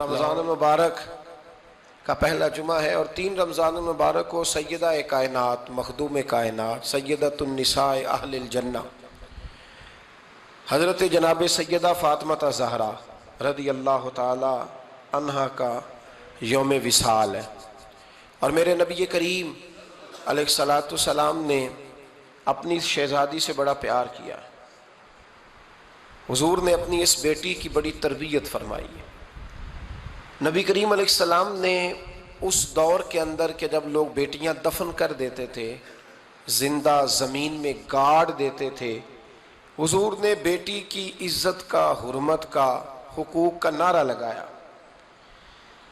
رمضان المبارک کا پہلا جمعہ ہے اور 3 رمضان المبارک کو سیدہ کائنات مخدوم کائنات سیدۃ النساء اہل الجنہ حضرت جناب سیدہ فاطمہ زہرا رضی اللہ تعالی عنہا کا یوم وصال ہے، اور میرے نبی کریم علیہ الصلاۃ والسلام نے اپنی شہزادی سے بڑا پیار کیا۔ حضور نے اپنی اس بیٹی کی بڑی تربیت فرمائی ہے۔ نبی کریم علیہ السلام نے اس دور کے اندر کہ جب لوگ بیٹیاں دفن کر دیتے تھے، زندہ زمین میں گاڑ دیتے تھے، حضور نے بیٹی کی عزت کا، حرمت کا، حقوق کا نعرہ لگایا۔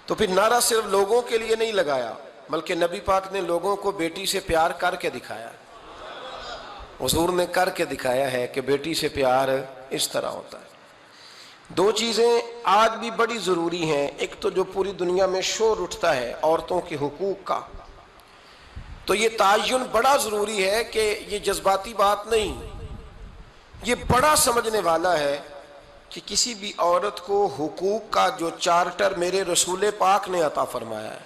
تو پھر نعرہ صرف لوگوں کے لیے نہیں لگایا، بلکہ نبی پاک نے لوگوں کو بیٹی سے پیار کر کے دکھایا۔ حضور نے کر کے دکھایا ہے کہ بیٹی سے پیار اس طرح ہوتا ہے۔ 2 چیزیں آج بھی بڑی ضروری ہیں۔ ایک تو جو پوری دنیا میں شور اٹھتا ہے عورتوں کے حقوق کا، تو یہ تعین بڑا ضروری ہے کہ یہ جذباتی بات نہیں، یہ بڑا سمجھنے والا ہے کہ کسی بھی عورت کو حقوق کا جو چارٹر میرے رسول پاک نے عطا فرمایا ہے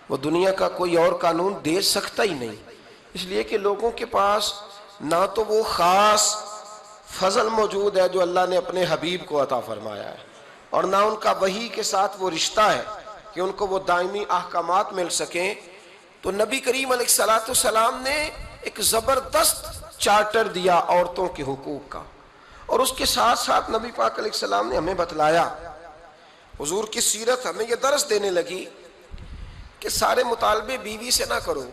وہ دنیا کا کوئی اور قانون دے سکتا ہی نہیں۔ اس لیے کہ لوگوں کے پاس نہ تو وہ خاص فضل موجود ہے جو اللہ نے اپنے حبیب کو عطا فرمایا ہے، اور نہ ان کا وحی کے ساتھ وہ رشتہ ہے کہ ان کو وہ دائمی احکامات مل سکیں۔ تو نبی کریم علیہ الصلاۃ والسلام نے ایک زبردست چارٹر دیا عورتوں کے حقوق کا، اور اس کے ساتھ ساتھ نبی پاک علیہ السلام نے ہمیں بتلایا، حضور کی سیرت ہمیں یہ درس دینے لگی کہ سارے مطالبے بیوی سے نہ کرو۔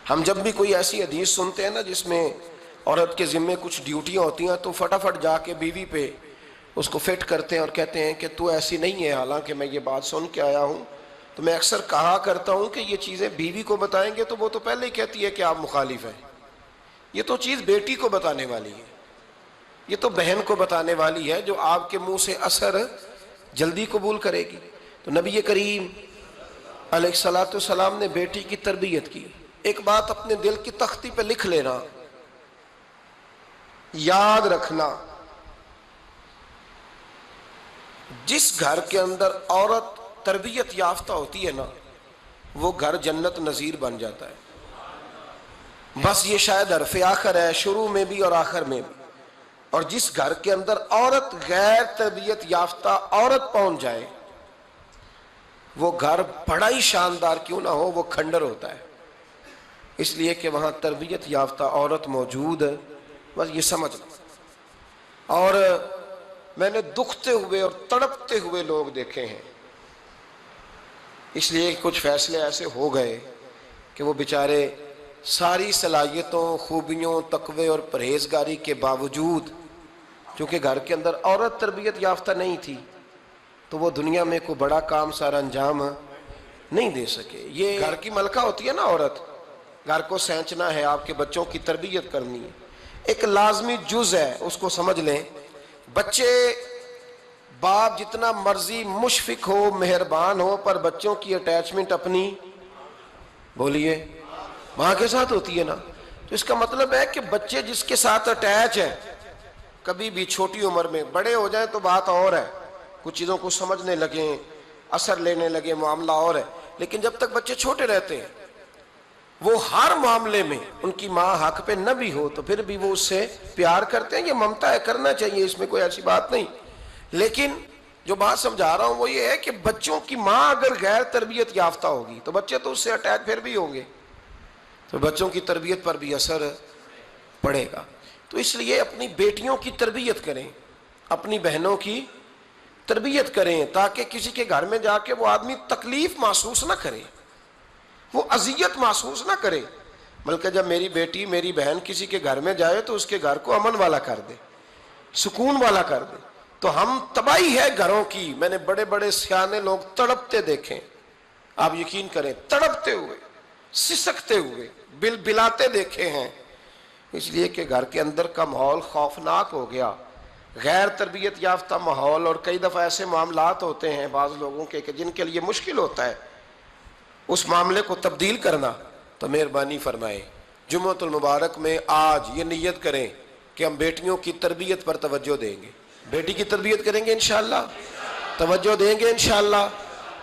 ہم جب بھی کوئی ایسی حدیث سنتے ہیں نا جس میں عورت کے ذمے کچھ ڈیوٹیاں ہوتی ہیں تو فٹافٹ جا کے بیوی پہ اس کو فٹ کرتے ہیں اور کہتے ہیں کہ تو ایسی نہیں ہے، حالانکہ میں یہ بات سن کے آیا ہوں۔ تو میں اکثر کہا کرتا ہوں کہ یہ چیزیں بیوی کو بتائیں گے تو وہ تو پہلے ہی کہتی ہے کہ آپ مخالف ہیں۔ یہ تو چیز بیٹی کو بتانے والی ہے، یہ تو بہن کو بتانے والی ہے جو آپ کے منہ سے اثر جلدی قبول کرے گی۔ تو نبی کریم علیہ الصلاۃ والسلام نے بیٹی کی تربیت کی۔ ایک بات اپنے دل کی تختی پہ لکھ لینا، یاد رکھنا، جس گھر کے اندر عورت تربیت یافتہ ہوتی ہے نا وہ گھر جنت نظیر بن جاتا ہے۔ بس یہ شاید حرف آخر ہے، شروع میں بھی اور آخر میں بھی۔ اور جس گھر کے اندر عورت غیر تربیت یافتہ عورت پہنچ جائے وہ گھر بڑا ہی شاندار کیوں نہ ہو وہ کھنڈر ہوتا ہے، اس لیے کہ وہاں تربیت یافتہ عورت موجود ہے۔ بس یہ سمجھ لو۔ اور میں نے دکھتے ہوئے اور تڑپتے ہوئے لوگ دیکھے ہیں، اس لیے کچھ فیصلے ایسے ہو گئے کہ وہ بیچارے ساری صلاحیتوں، خوبیوں، تقوی اور پرہیزگاری کے باوجود چونکہ گھر کے اندر عورت تربیت یافتہ نہیں تھی تو وہ دنیا میں کوئی بڑا کام سارا انجام نہیں دے سکے۔ یہ گھر کی ملکہ ہوتی ہے نا عورت، گھر کو سینچنا ہے، آپ کے بچوں کی تربیت کرنی ہے، ایک لازمی جز ہے، اس کو سمجھ لیں۔ بچے باپ جتنا مرضی مشفق ہو، مہربان ہو، پر بچوں کی اٹیچمنٹ اپنی بولیے ماں کے ساتھ ہوتی ہے نا۔ تو اس کا مطلب ہے کہ بچے جس کے ساتھ اٹیچ ہے کبھی بھی چھوٹی عمر میں، بڑے ہو جائیں تو بات اور ہے، کچھ چیزوں کو سمجھنے لگیں، اثر لینے لگے، معاملہ اور ہے، لیکن جب تک بچے چھوٹے رہتے ہیں وہ ہر معاملے میں ان کی ماں حق پہ نہ بھی ہو تو پھر بھی وہ اس سے پیار کرتے ہیں۔ یہ ممتا ہے، کرنا چاہیے، اس میں کوئی ایسی بات نہیں، لیکن جو بات سمجھا رہا ہوں وہ یہ ہے کہ بچوں کی ماں اگر غیر تربیت یافتہ ہوگی تو بچے تو اس سے اٹیچ پھر بھی ہوں گے، تو بچوں کی تربیت پر بھی اثر پڑے گا۔ تو اس لیے اپنی بیٹیوں کی تربیت کریں، اپنی بہنوں کی تربیت کریں، تاکہ کسی کے گھر میں جا کے وہ آدمی تکلیف محسوس نہ کرے، وہ اذیت محسوس نہ کرے، بلکہ جب میری بیٹی میری بہن کسی کے گھر میں جائے تو اس کے گھر کو امن والا کر دے، سکون والا کر دے۔ تو ہم تباہی ہے گھروں کی، میں نے بڑے بڑے سیانے لوگ تڑپتے دیکھیں، آپ یقین کریں، تڑپتے ہوئے، سسکتے ہوئے، بلاتے دیکھے ہیں، اس لیے کہ گھر کے اندر کا ماحول خوفناک ہو گیا، غیر تربیت یافتہ ماحول۔ اور کئی دفعہ ایسے معاملات ہوتے ہیں بعض لوگوں کے کہ جن کے لیے مشکل ہوتا ہے اس معاملے کو تبدیل کرنا، تو مہربانی فرمائیں جمعۃ المبارک میں آج یہ نیت کریں کہ ہم بیٹیوں کی تربیت پر توجہ دیں گے، بیٹی کی تربیت کریں گے انشاءاللہ، توجہ دیں گے انشاءاللہ۔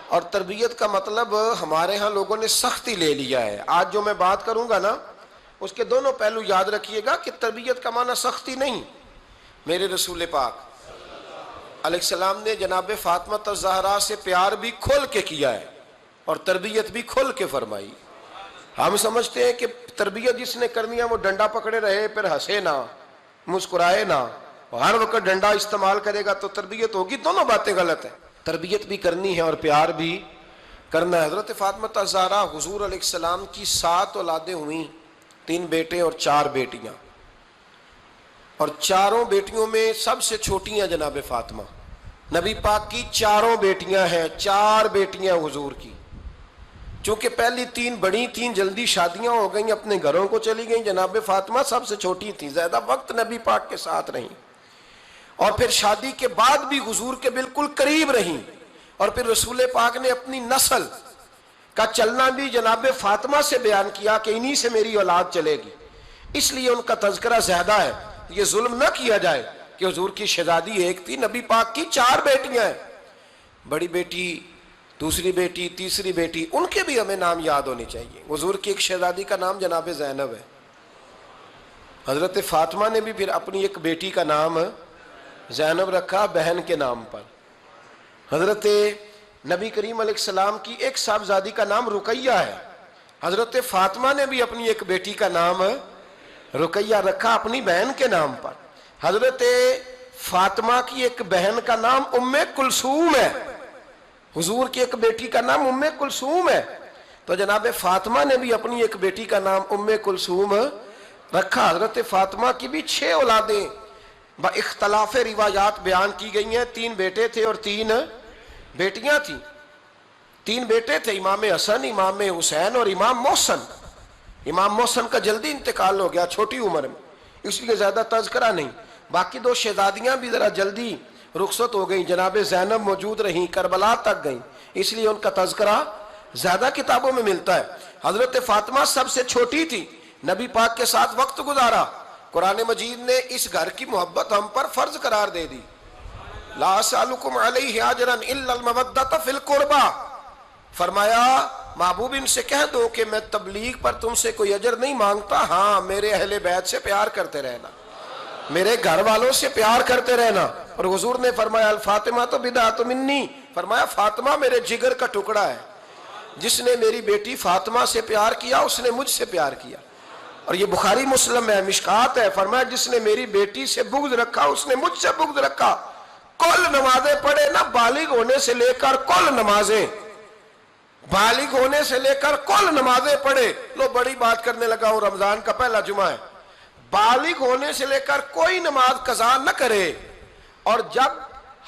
اور تربیت کا مطلب ہمارے ہاں لوگوں نے سختی لے لیا ہے۔ آج جو میں بات کروں گا نا اس کے دونوں پہلو یاد رکھیے گا کہ تربیت کا معنی سختی نہیں۔ میرے رسول پاک علیہ السلام نے جناب فاطمہ الزہرا سے پیار بھی کھول کے کیا ہے اور تربیت بھی کھول کے فرمائی۔ ہم سمجھتے ہیں کہ تربیت جس نے کرنی ہے وہ ڈنڈا پکڑے رہے، پھر ہنسے نہ، مسکرائے نہ، ہر وقت ڈنڈا استعمال کرے گا تو تربیت ہوگی۔ دونوں باتیں غلط ہیں۔ تربیت بھی کرنی ہے اور پیار بھی کرنا ہے۔ حضرت فاطمہ الزہرا حضور علیہ السلام کی 7 اولادیں ہوئیں، 3 بیٹے اور 4 بیٹیاں، اور چاروں بیٹیوں میں سب سے چھوٹی ہیں جناب فاطمہ۔ نبی پاک کی 4 بیٹیاں ہیں، 4 بیٹیاں حضور کی۔ چونکہ پہلی 3 بڑی تھیں، جلدی شادیاں ہو گئیں، اپنے گھروں کو چلی گئیں۔ جناب فاطمہ سب سے چھوٹی تھیں، زیادہ وقت نبی پاک کے ساتھ رہیں، اور پھر شادی کے بعد بھی حضور کے بالکل قریب رہیں۔ اور پھر رسول پاک نے اپنی نسل کا چلنا بھی جناب فاطمہ سے بیان کیا کہ انہی سے میری اولاد چلے گی، اس لیے ان کا تذکرہ زیادہ ہے۔ یہ ظلم نہ کیا جائے کہ حضور کی شہزادی ایک تھی، نبی پاک کی 4 بیٹیاں ہیں، بڑی بیٹی، دوسری بیٹی، تیسری بیٹی، ان کے بھی ہمیں نام یاد ہونے چاہیے۔ حضور کی ایک شہزادی کا نام جناب زینب ہے۔ حضرت فاطمہ نے بھی پھر اپنی ایک بیٹی کا نام زینب رکھا بہن کے نام پر۔ حضرت نبی کریم علیہ السلام کی ایک صاحبزادی کا نام رقیہ ہے۔ حضرت فاطمہ نے بھی اپنی ایک بیٹی کا نام رقیہ رکھا اپنی بہن کے نام پر۔ حضرت فاطمہ کی ایک بہن کا نام ام کلثوم ہے، حضور کی ایک بیٹی کا نام ام کلثوم ہے، تو جناب فاطمہ نے بھی اپنی ایک بیٹی کا نام ام کلثوم رکھا۔ حضرت فاطمہ کی بھی 6 اولادیں با اختلاف روایات بیان کی گئی ہیں۔ 3 بیٹے تھے اور 3 بیٹیاں تھیں۔ 3 بیٹے تھے، امام حسن، امام حسین اور امام محسن۔ امام محسن کا جلدی انتقال ہو گیا چھوٹی عمر میں، اس لیے زیادہ تذکرہ نہیں۔ باقی 2 شہزادیاں بھی ذرا جلدی رخصت ہو گئیں، جناب زینب موجود رہیں، کربلا تک گئیں، اس لیے ان کا تذکرہ زیادہ کتابوں میں ملتا ہے۔ حضرت فاطمہ سب سے چھوٹی تھی، نبی پاک کے ساتھ وقت گزارا۔ قرآن مجید نے اس گھر کی محبت ہم پر فرض قرار دے دی۔ لا اسألکم علیہ اجرا الا المودۃ فی القربى، فرمایا محبوب ان سے کہہ دو کہ میں تبلیغ پر تم سے کوئی اجر نہیں مانگتا، ہاں میرے اہل بیت سے پیار کرتے رہنا، میرے گھر والوں سے پیار کرتے رہنا۔ اور حضور نے فرمایا الفاطمہ تو بدعۃ منی، فرمایا فاطمہ میرے جگر کا ٹکڑا ہے، جس نے میری بیٹی فاطمہ سے پیار کیا اس نے مجھ سے پیار کیا۔ اور یہ بخاری مسلم ہے، مشکات ہے، فرمایا جس نے میری بیٹی سے بغض رکھا اس نے مجھ سے بغض رکھا۔ کل نمازیں پڑھے نا، بالغ ہونے سے لے کر کل نمازیں، بالغ ہونے سے لے کر کل نمازیں پڑھے۔ لو بڑی بات کرنے لگا ہوں، رمضان کا پہلا جمعہ ہے۔ بالغ ہونے سے لے کر کوئی نماز قضا نہ کرے، اور جب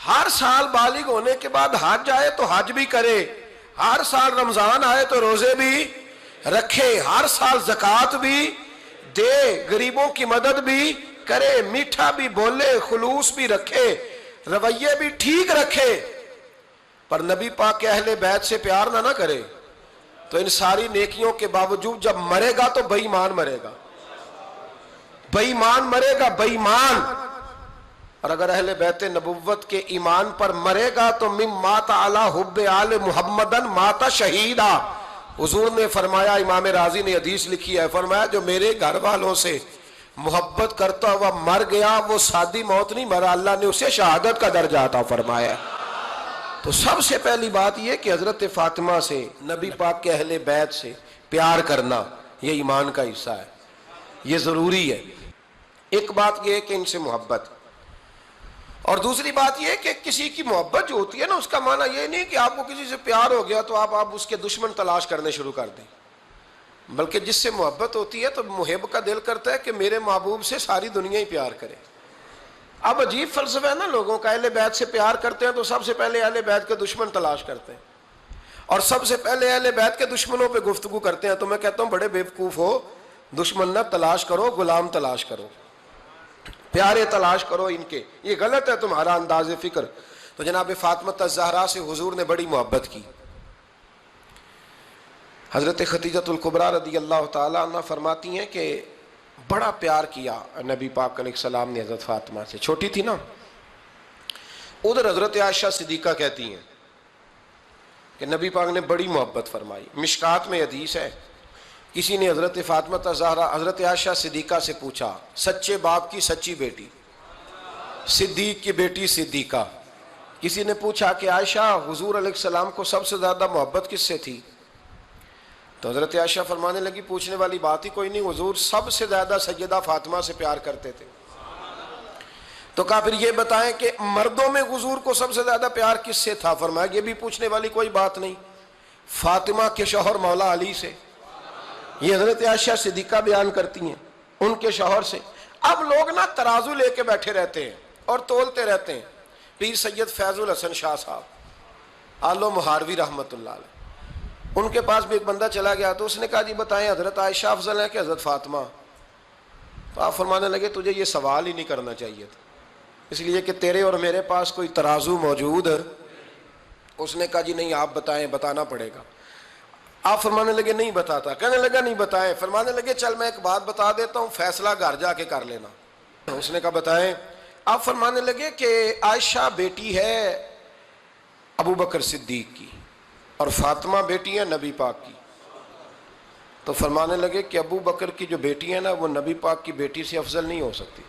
ہر سال بالغ ہونے کے بعد حج آئے تو حج بھی کرے، ہر سال رمضان آئے تو روزے بھی رکھے، ہر سال زکوٰۃ بھی دے، غریبوں کی مدد بھی کرے، میٹھا بھی بولے، خلوص بھی رکھے، رویے بھی ٹھیک رکھے، پر نبی پاک کے اہل بیت سے پیار نہ کرے تو ان ساری نیکیوں کے باوجود جب مرے گا تو بے ایمان مرے گا، بے ایمان مرے گا، بے ایمان۔ اور اگر اہل بیت نبوت کے ایمان پر مرے گا تو مم مات علی حب آل محمدن مات شہیدا۔ حضور نے فرمایا، امام راضی نے حدیث لکھی ہے، فرمایا جو میرے گھر والوں سے محبت کرتا ہوا مر گیا وہ سادی موت نہیں مرا، اللہ نے اسے شہادت کا درجہ عطا فرمایا۔ تو سب سے پہلی بات یہ کہ حضرت فاطمہ سے، نبی پاک کے اہل بیت سے پیار کرنا یہ ایمان کا حصہ ہے، یہ ضروری ہے۔ ایک بات یہ ہے کہ ان سے محبت، اور دوسری بات یہ کہ کسی کی محبت جو ہوتی ہے نا اس کا معنی یہ نہیں کہ آپ کو کسی سے پیار ہو گیا تو آپ اس کے دشمن تلاش کرنے شروع کر دیں، بلکہ جس سے محبت ہوتی ہے تو محب کا دل کرتا ہے کہ میرے محبوب سے ساری دنیا ہی پیار کرے۔ اب عجیب فلسفہ ہے نا لوگوں کا، اہل بیت سے پیار کرتے ہیں تو سب سے پہلے اہل بیت کے دشمن تلاش کرتے ہیں، اور سب سے پہلے اہل بیت کے دشمنوں پہ گفتگو کرتے ہیں۔ تو میں کہتا ہوں بڑے بیوقوف ہو، دشمن نہ تلاش کرو، غلام تلاش کرو، پیارے تلاش کرو ان کے، یہ غلط ہے تمہارا انداز فکر۔ تو جناب فاطمہ الزہرا سے حضور نے بڑی محبت کی۔ حضرت خدیجہ الکبریٰ رضی اللہ تعالیٰ عنہ فرماتی ہیں کہ بڑا پیار کیا نبی پاک علیہ السلام نے حضرت فاطمہ سے، چھوٹی تھی نا، ادھر حضرت عائشہ صدیقہ کہتی ہیں کہ نبی پاک نے بڑی محبت فرمائی. مشکات میں حدیث ہے, کسی نے حضرت فاطمہ زہرا حضرت عائشہ صدیقہ سے پوچھا, سچے باپ کی سچی بیٹی, صدیق کی بیٹی صدیقہ, کسی نے پوچھا کہ عائشہ حضور علیہ السلام کو سب سے زیادہ محبت کس سے تھی؟ تو حضرت عائشہ فرمانے لگی پوچھنے والی بات ہی کوئی نہیں, حضور سب سے زیادہ سیدہ فاطمہ سے پیار کرتے تھے. تو کہا پھر یہ بتائیں کہ مردوں میں حضور کو سب سے زیادہ پیار کس سے تھا؟ فرمایا یہ بھی پوچھنے والی کوئی بات نہیں, فاطمہ کے شوہر مولا علی سے. یہ حضرت عائشہ صدیقہ بیان کرتی ہیں ان کے شوہر سے. اب لوگ نا ترازو لے کے بیٹھے رہتے ہیں اور تولتے رہتے ہیں. پیر سید فیض الحسن شاہ صاحب آلو مہاروی رحمۃ اللہ علیہ, ان کے پاس بھی ایک بندہ چلا گیا تو اس نے کہا جی بتائیں حضرت عائشہ افضل ہے کہ حضرت فاطمہ؟ تو آپ فرمانے لگے تجھے یہ سوال ہی نہیں کرنا چاہیے تھا, اس لیے کہ تیرے اور میرے پاس کوئی ترازو موجود ہے. اس نے کہا جی نہیں آپ بتائیں, بتانا پڑے گا. آپ فرمانے لگے نہیں بتاتا. کہنے لگا نہیں بتائیں. فرمانے لگے چل میں ایک بات بتا دیتا ہوں, فیصلہ گھر جا کے کر لینا. اس نے کہا بتائیں. آپ فرمانے لگے کہ عائشہ بیٹی ہے ابو بکر صدیق کی اور فاطمہ بیٹی ہے نبی پاک کی. تو فرمانے لگے کہ ابو بکر کی جو بیٹی ہے نا وہ نبی پاک کی بیٹی سے افضل نہیں ہو سکتی.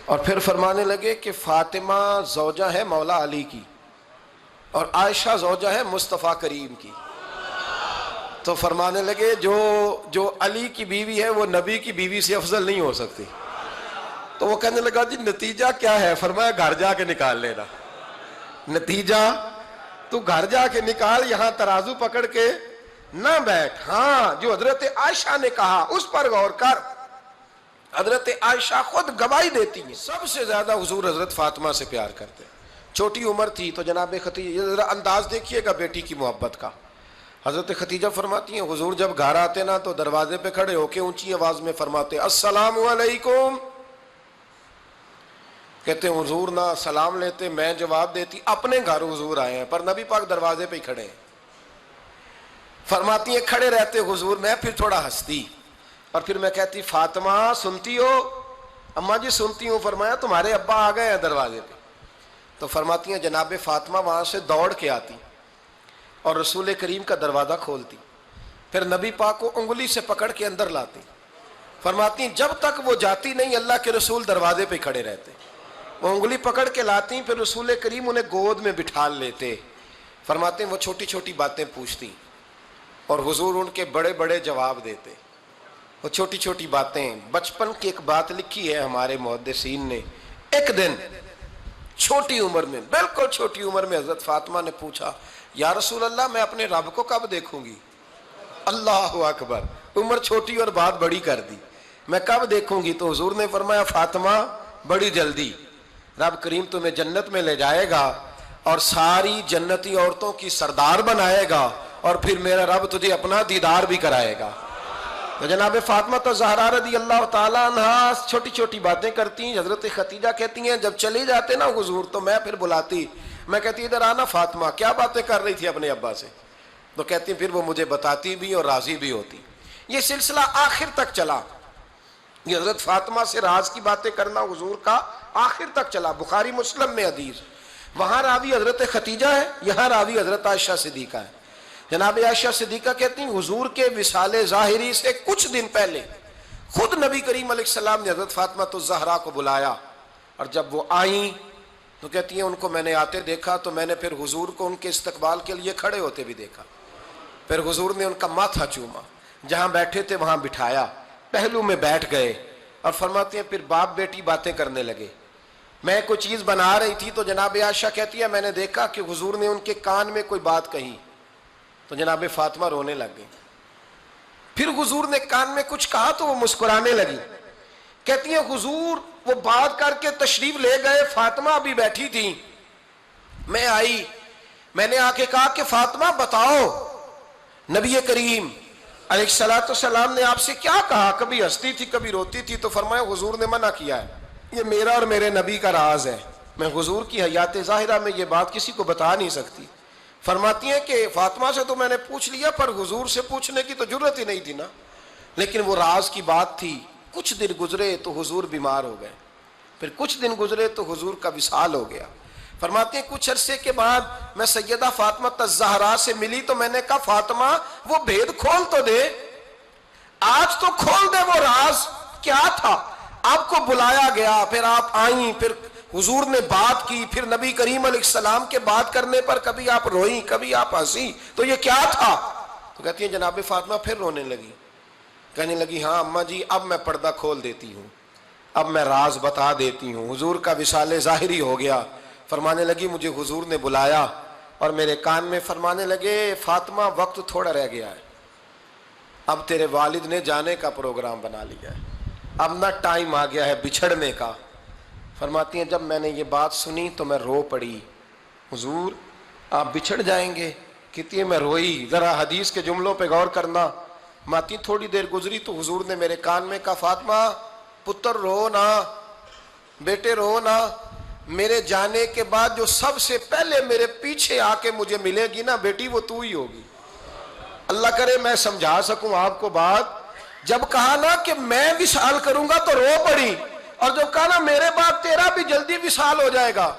اور پھر فرمانے لگے کہ فاطمہ زوجہ ہے مولا علی کی اور عائشہ زوجہ ہے مصطفیٰ کریم کی. تو فرمانے لگے جو علی کی بیوی ہے وہ نبی کی بیوی سے افضل نہیں ہو سکتی. تو وہ کہنے لگا جی نتیجہ کیا ہے؟ فرمایا گھر جا کے نکال لینا. نتیجہ تو گھر جا کے نکال, یہاں ترازو پکڑ کے نہ بیٹھ. ہاں جو حضرت عائشہ نے کہا اس پر غور کر. حضرت عائشہ خود گواہی دیتی ہیں سب سے زیادہ حضور حضرت فاطمہ سے پیار کرتے. چھوٹی عمر تھی تو جناب ختیجہ, ذرا انداز دیکھیے گا بیٹی کی محبت کا. حضرت ختیجہ فرماتی ہیں حضور جب گھر آتے نا تو دروازے پہ کھڑے ہو کے اونچی آواز میں فرماتے السلام علیکم. کہتے ہیں حضور نہ سلام لیتے, میں جواب دیتی اپنے گھر حضور آئے ہیں پر نبی پاک دروازے پہ ہی کھڑے ہیں. فرماتی ہیں کھڑے رہتے حضور, میں پھر تھوڑا ہنستی اور پھر میں کہتی فاطمہ سنتی ہو؟ اماں جی سنتی ہوں. فرمایا تمہارے ابا آ گئے ہیں دروازے پہ. تو فرماتی ہیں جناب فاطمہ وہاں سے دوڑ کے آتی اور رسول کریم کا دروازہ کھولتی, پھر نبی پاک کو انگلی سے پکڑ کے اندر لاتی. فرماتی ہیں جب تک وہ جاتی نہیں اللہ کے رسول دروازے پہ کھڑے رہتے. وہ انگلی پکڑ کے لاتی, پھر رسول کریم انہیں گود میں بٹھا لیتے. فرماتے ہیں وہ چھوٹی چھوٹی باتیں پوچھتی اور حضور ان کے بڑے بڑے جواب دیتے. وہ چھوٹی چھوٹی باتیں, بچپن کی ایک بات لکھی ہے ہمارے محدثین نے. ایک دن چھوٹی عمر میں, بالکل چھوٹی عمر میں حضرت فاطمہ نے پوچھا یا رسول اللہ میں اپنے رب کو کب دیکھوں گی؟ اللہ اکبر, عمر چھوٹی اور بات بڑی کر دی, میں کب دیکھوں گی؟ تو حضور نے فرمایا فاطمہ بڑی جلدی, رب کریم تمہیں جنت میں لے جائے گا اور ساری جنتی عورتوں کی سردار بنائے گا اور پھر میرا رب تجھے اپنا دیدار بھی کرائے گا. تو جناب فاطمہ تو زہرا رضی اللہ تعالیٰ عنہا چھوٹی چھوٹی باتیں کرتی ہیں. حضرت ختیجہ کہتی ہیں جب چلی جاتے نا حضور تو میں پھر بلاتی, میں کہتی ادھر آنا فاطمہ, کیا باتیں کر رہی تھی اپنے ابا سے؟ تو کہتی پھر وہ مجھے بتاتی بھی اور راضی بھی ہوتی. یہ سلسلہ آخر تک چلا. یہ حضرت فاطمہ سے راز کی باتیں کرنا حضور کا آخر تک چلا. بخاری مسلم میں حدیث, وہاں راوی حضرت ختیجہ ہے, یہاں راوی حضرت عائشہ صدیقہ ہے. جناب عائشہ صدیقہ کہتی ہیں حضور کے وصال ظاہری سے کچھ دن پہلے خود نبی کریم علیہ السلام نے حضرت فاطمہ الزہرا کو بلایا اور جب وہ آئیں تو کہتی ہیں ان کو میں نے آتے دیکھا تو میں نے پھر حضور کو ان کے استقبال کے لیے کھڑے ہوتے بھی دیکھا. پھر حضور نے ان کا ماتھا چوما, جہاں بیٹھے تھے وہاں بٹھایا, پہلو میں بیٹھ گئے اور فرماتے ہیں پھر باپ بیٹی باتیں کرنے لگے. میں کوئی چیز بنا رہی تھی تو جناب عائشہ کہتی ہے میں نے دیکھا کہ حضور نے ان کے کان میں کوئی بات کہی تو جناب فاطمہ رونے لگ گئی. پھر حضور نے کان میں کچھ کہا تو وہ مسکرانے لگی. کہتی ہیں حضور وہ بات کر کے تشریف لے گئے, فاطمہ ابھی بیٹھی تھی, میں آئی, میں نے آ کے کہا کہ فاطمہ بتاؤ نبی کریم علیہ الصلوۃ والسلام نے آپ سے کیا کہا؟ کبھی ہنستی تھی کبھی روتی تھی. تو فرمایا حضور نے منع کیا ہے, یہ میرا اور میرے نبی کا راز ہے, میں حضور کی حیات ظاہرہ میں یہ بات کسی کو بتا نہیں سکتی. فرماتی ہیں کہ فاطمہ سے تو میں نے پوچھ لیا پر حضور سے پوچھنے کی تو جرت ہی نہیں تھی نا, لیکن وہ راز کی بات تھی. کچھ دن گزرے تو حضور بیمار ہو گئے. پھر کچھ دن گزرے تو حضور کا وصال ہو گیا. فرماتے ہیں کچھ عرصے کے بعد میں سیدہ فاطمہ الزہرا سے ملی تو میں نے کہا فاطمہ وہ بھید کھول تو دے, آج تو کھول دے وہ راز کیا تھا. آپ کو بلایا گیا, پھر آپ آئیں, پھر حضور نے بات کی, پھر نبی کریم علیہ السلام کے بات کرنے پر کبھی آپ روئیں کبھی آپ ہنسی, تو یہ کیا تھا؟ تو کہتی ہیں جناب فاطمہ پھر رونے لگی, کہنے لگی ہاں اماں جی اب میں پردہ کھول دیتی ہوں, اب میں راز بتا دیتی ہوں. حضور کا وصال ظاہری ہو گیا. فرمانے لگی مجھے حضور نے بلایا اور میرے کان میں فرمانے لگے فاطمہ وقت تھوڑا رہ گیا ہے, اب تیرے والد نے جانے کا پروگرام بنا لیا ہے, اب نہ ٹائم آ گیا ہے بچھڑنے کا. فرماتی ہیں جب میں نے یہ بات سنی تو میں رو پڑی, حضور آپ بچھڑ جائیں گے؟ کہتی ہے میں روئی. ذرا حدیث کے جملوں پہ غور کرنا. ماتی تھوڑی دیر گزری تو حضور نے میرے کان میں کہا فاطمہ پتر رو نا, بیٹے رو نا, میرے جانے کے بعد جو سب سے پہلے میرے پیچھے آ کے مجھے ملے گی نا بیٹی وہ تو ہی ہوگی. اللہ کرے میں سمجھا سکوں آپ کو بات. جب کہا نا کہ میں وصال کروں گا تو رو پڑی, اور جب کہا نا میرے بعد تیرا بھی جلدی وصال ہو جائے گا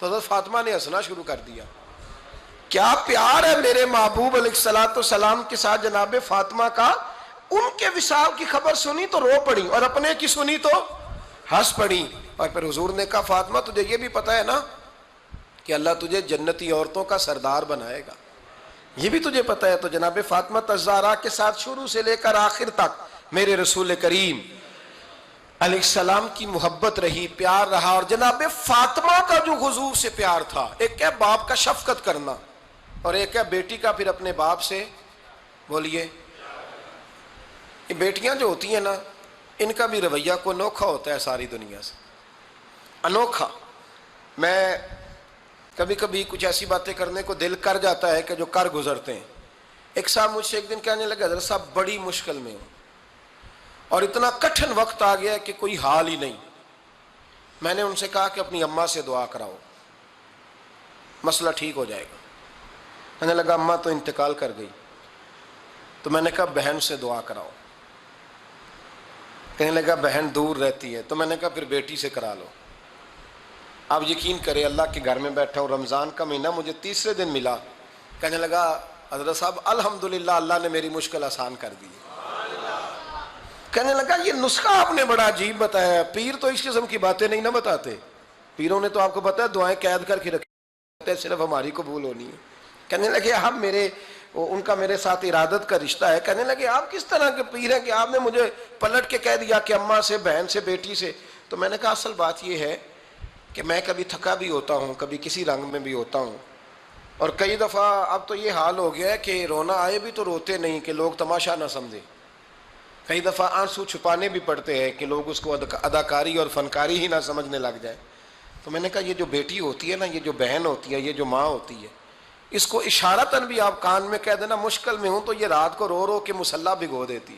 تو حضرت فاطمہ نے ہنسنا شروع کر دیا. کیا پیار ہے میرے محبوب علیہ السلام کے ساتھ جناب فاطمہ کا. ان کے وصال کی خبر سنی تو رو پڑی اور اپنے کی سنی تو ہنس پڑی. اور پھر حضور نے کہا فاطمہ تجھے یہ بھی پتا ہے نا کہ اللہ تجھے جنتی عورتوں کا سردار بنائے گا, یہ بھی تجھے پتا ہے. تو جناب فاطمہ الزہرا کے ساتھ شروع سے لے کر آخر تک میرے رسول کریم علیہ السلام کی محبت رہی, پیار رہا. اور جناب فاطمہ کا جو حضور سے پیار تھا, ایک ہے باپ کا شفقت کرنا اور ایک ہے بیٹی کا پھر اپنے باپ سے, بولیے, یہ بیٹیاں جو ہوتی ہیں نا ان کا بھی رویہ کو انوکھا ہوتا ہے ساری دنیا سے, انوکھا. میں کبھی کبھی کچھ ایسی باتیں کرنے کو دل کر جاتا ہے کہ جو کر گزرتے ہیں. ایک صاحب مجھ سے ایک دن کہنے لگا حضرت صاحب بڑی مشکل میں ہوں اور اتنا کٹھن وقت آ گیا ہے کہ کوئی حال ہی نہیں. میں نے ان سے کہا کہ اپنی اماں سے دعا کراؤ, مسئلہ ٹھیک ہو جائے گا. کہنے لگا اماں تو انتقال کر گئی. تو میں نے کہا بہن سے دعا کراؤ. کہنے لگا بہن دور رہتی ہے. تو میں نے کہا پھر بیٹی سے کرا لو. آپ یقین کریں اللہ کے گھر میں بیٹھا ہوں, رمضان کا مہینہ مجھے تیسرے دن ملا. کہنے لگا حضرت صاحب الحمدللہ اللہ نے میری مشکل آسان کر دی. کہنے لگا یہ نسخہ آپ نے بڑا عجیب بتایا, پیر تو اس قسم کی باتیں نہیں نہ بتاتے. پیروں نے تو آپ کو پتا ہے دعائیں قید کر کے رکھتے, صرف ہماری قبول ہونی ہے. کہنے لگے آپ ان کا میرے ساتھ ارادت کا رشتہ ہے. کہنے لگے آپ کس طرح کے پیر ہیں کہ آپ نے مجھے پلٹ کے کہہ دیا کہ اماں سے, بہن سے, بیٹی سے. تو میں نے کہا اصل بات یہ ہے کہ میں کبھی تھکا بھی ہوتا ہوں, کبھی کسی رنگ میں بھی ہوتا ہوں, اور کئی دفعہ اب تو یہ حال ہو گیا ہے کہ رونا آئے بھی تو روتے نہیں کہ لوگ تماشا نہ سمجھیں. کئی دفعہ آنسو چھپانے بھی پڑتے ہیں کہ لوگ اس کو اداکاری اور فنکاری ہی نہ سمجھنے لگ جائے. تو میں نے کہا یہ جو بیٹی ہوتی ہے نا, یہ جو بہن ہوتی ہے, یہ جو ماں ہوتی ہے, اس کو اشارتاً بھی آپ کان میں کہہ دینا مشکل میں ہوں تو یہ رات کو رو رو کے مصلی بھگو دیتی.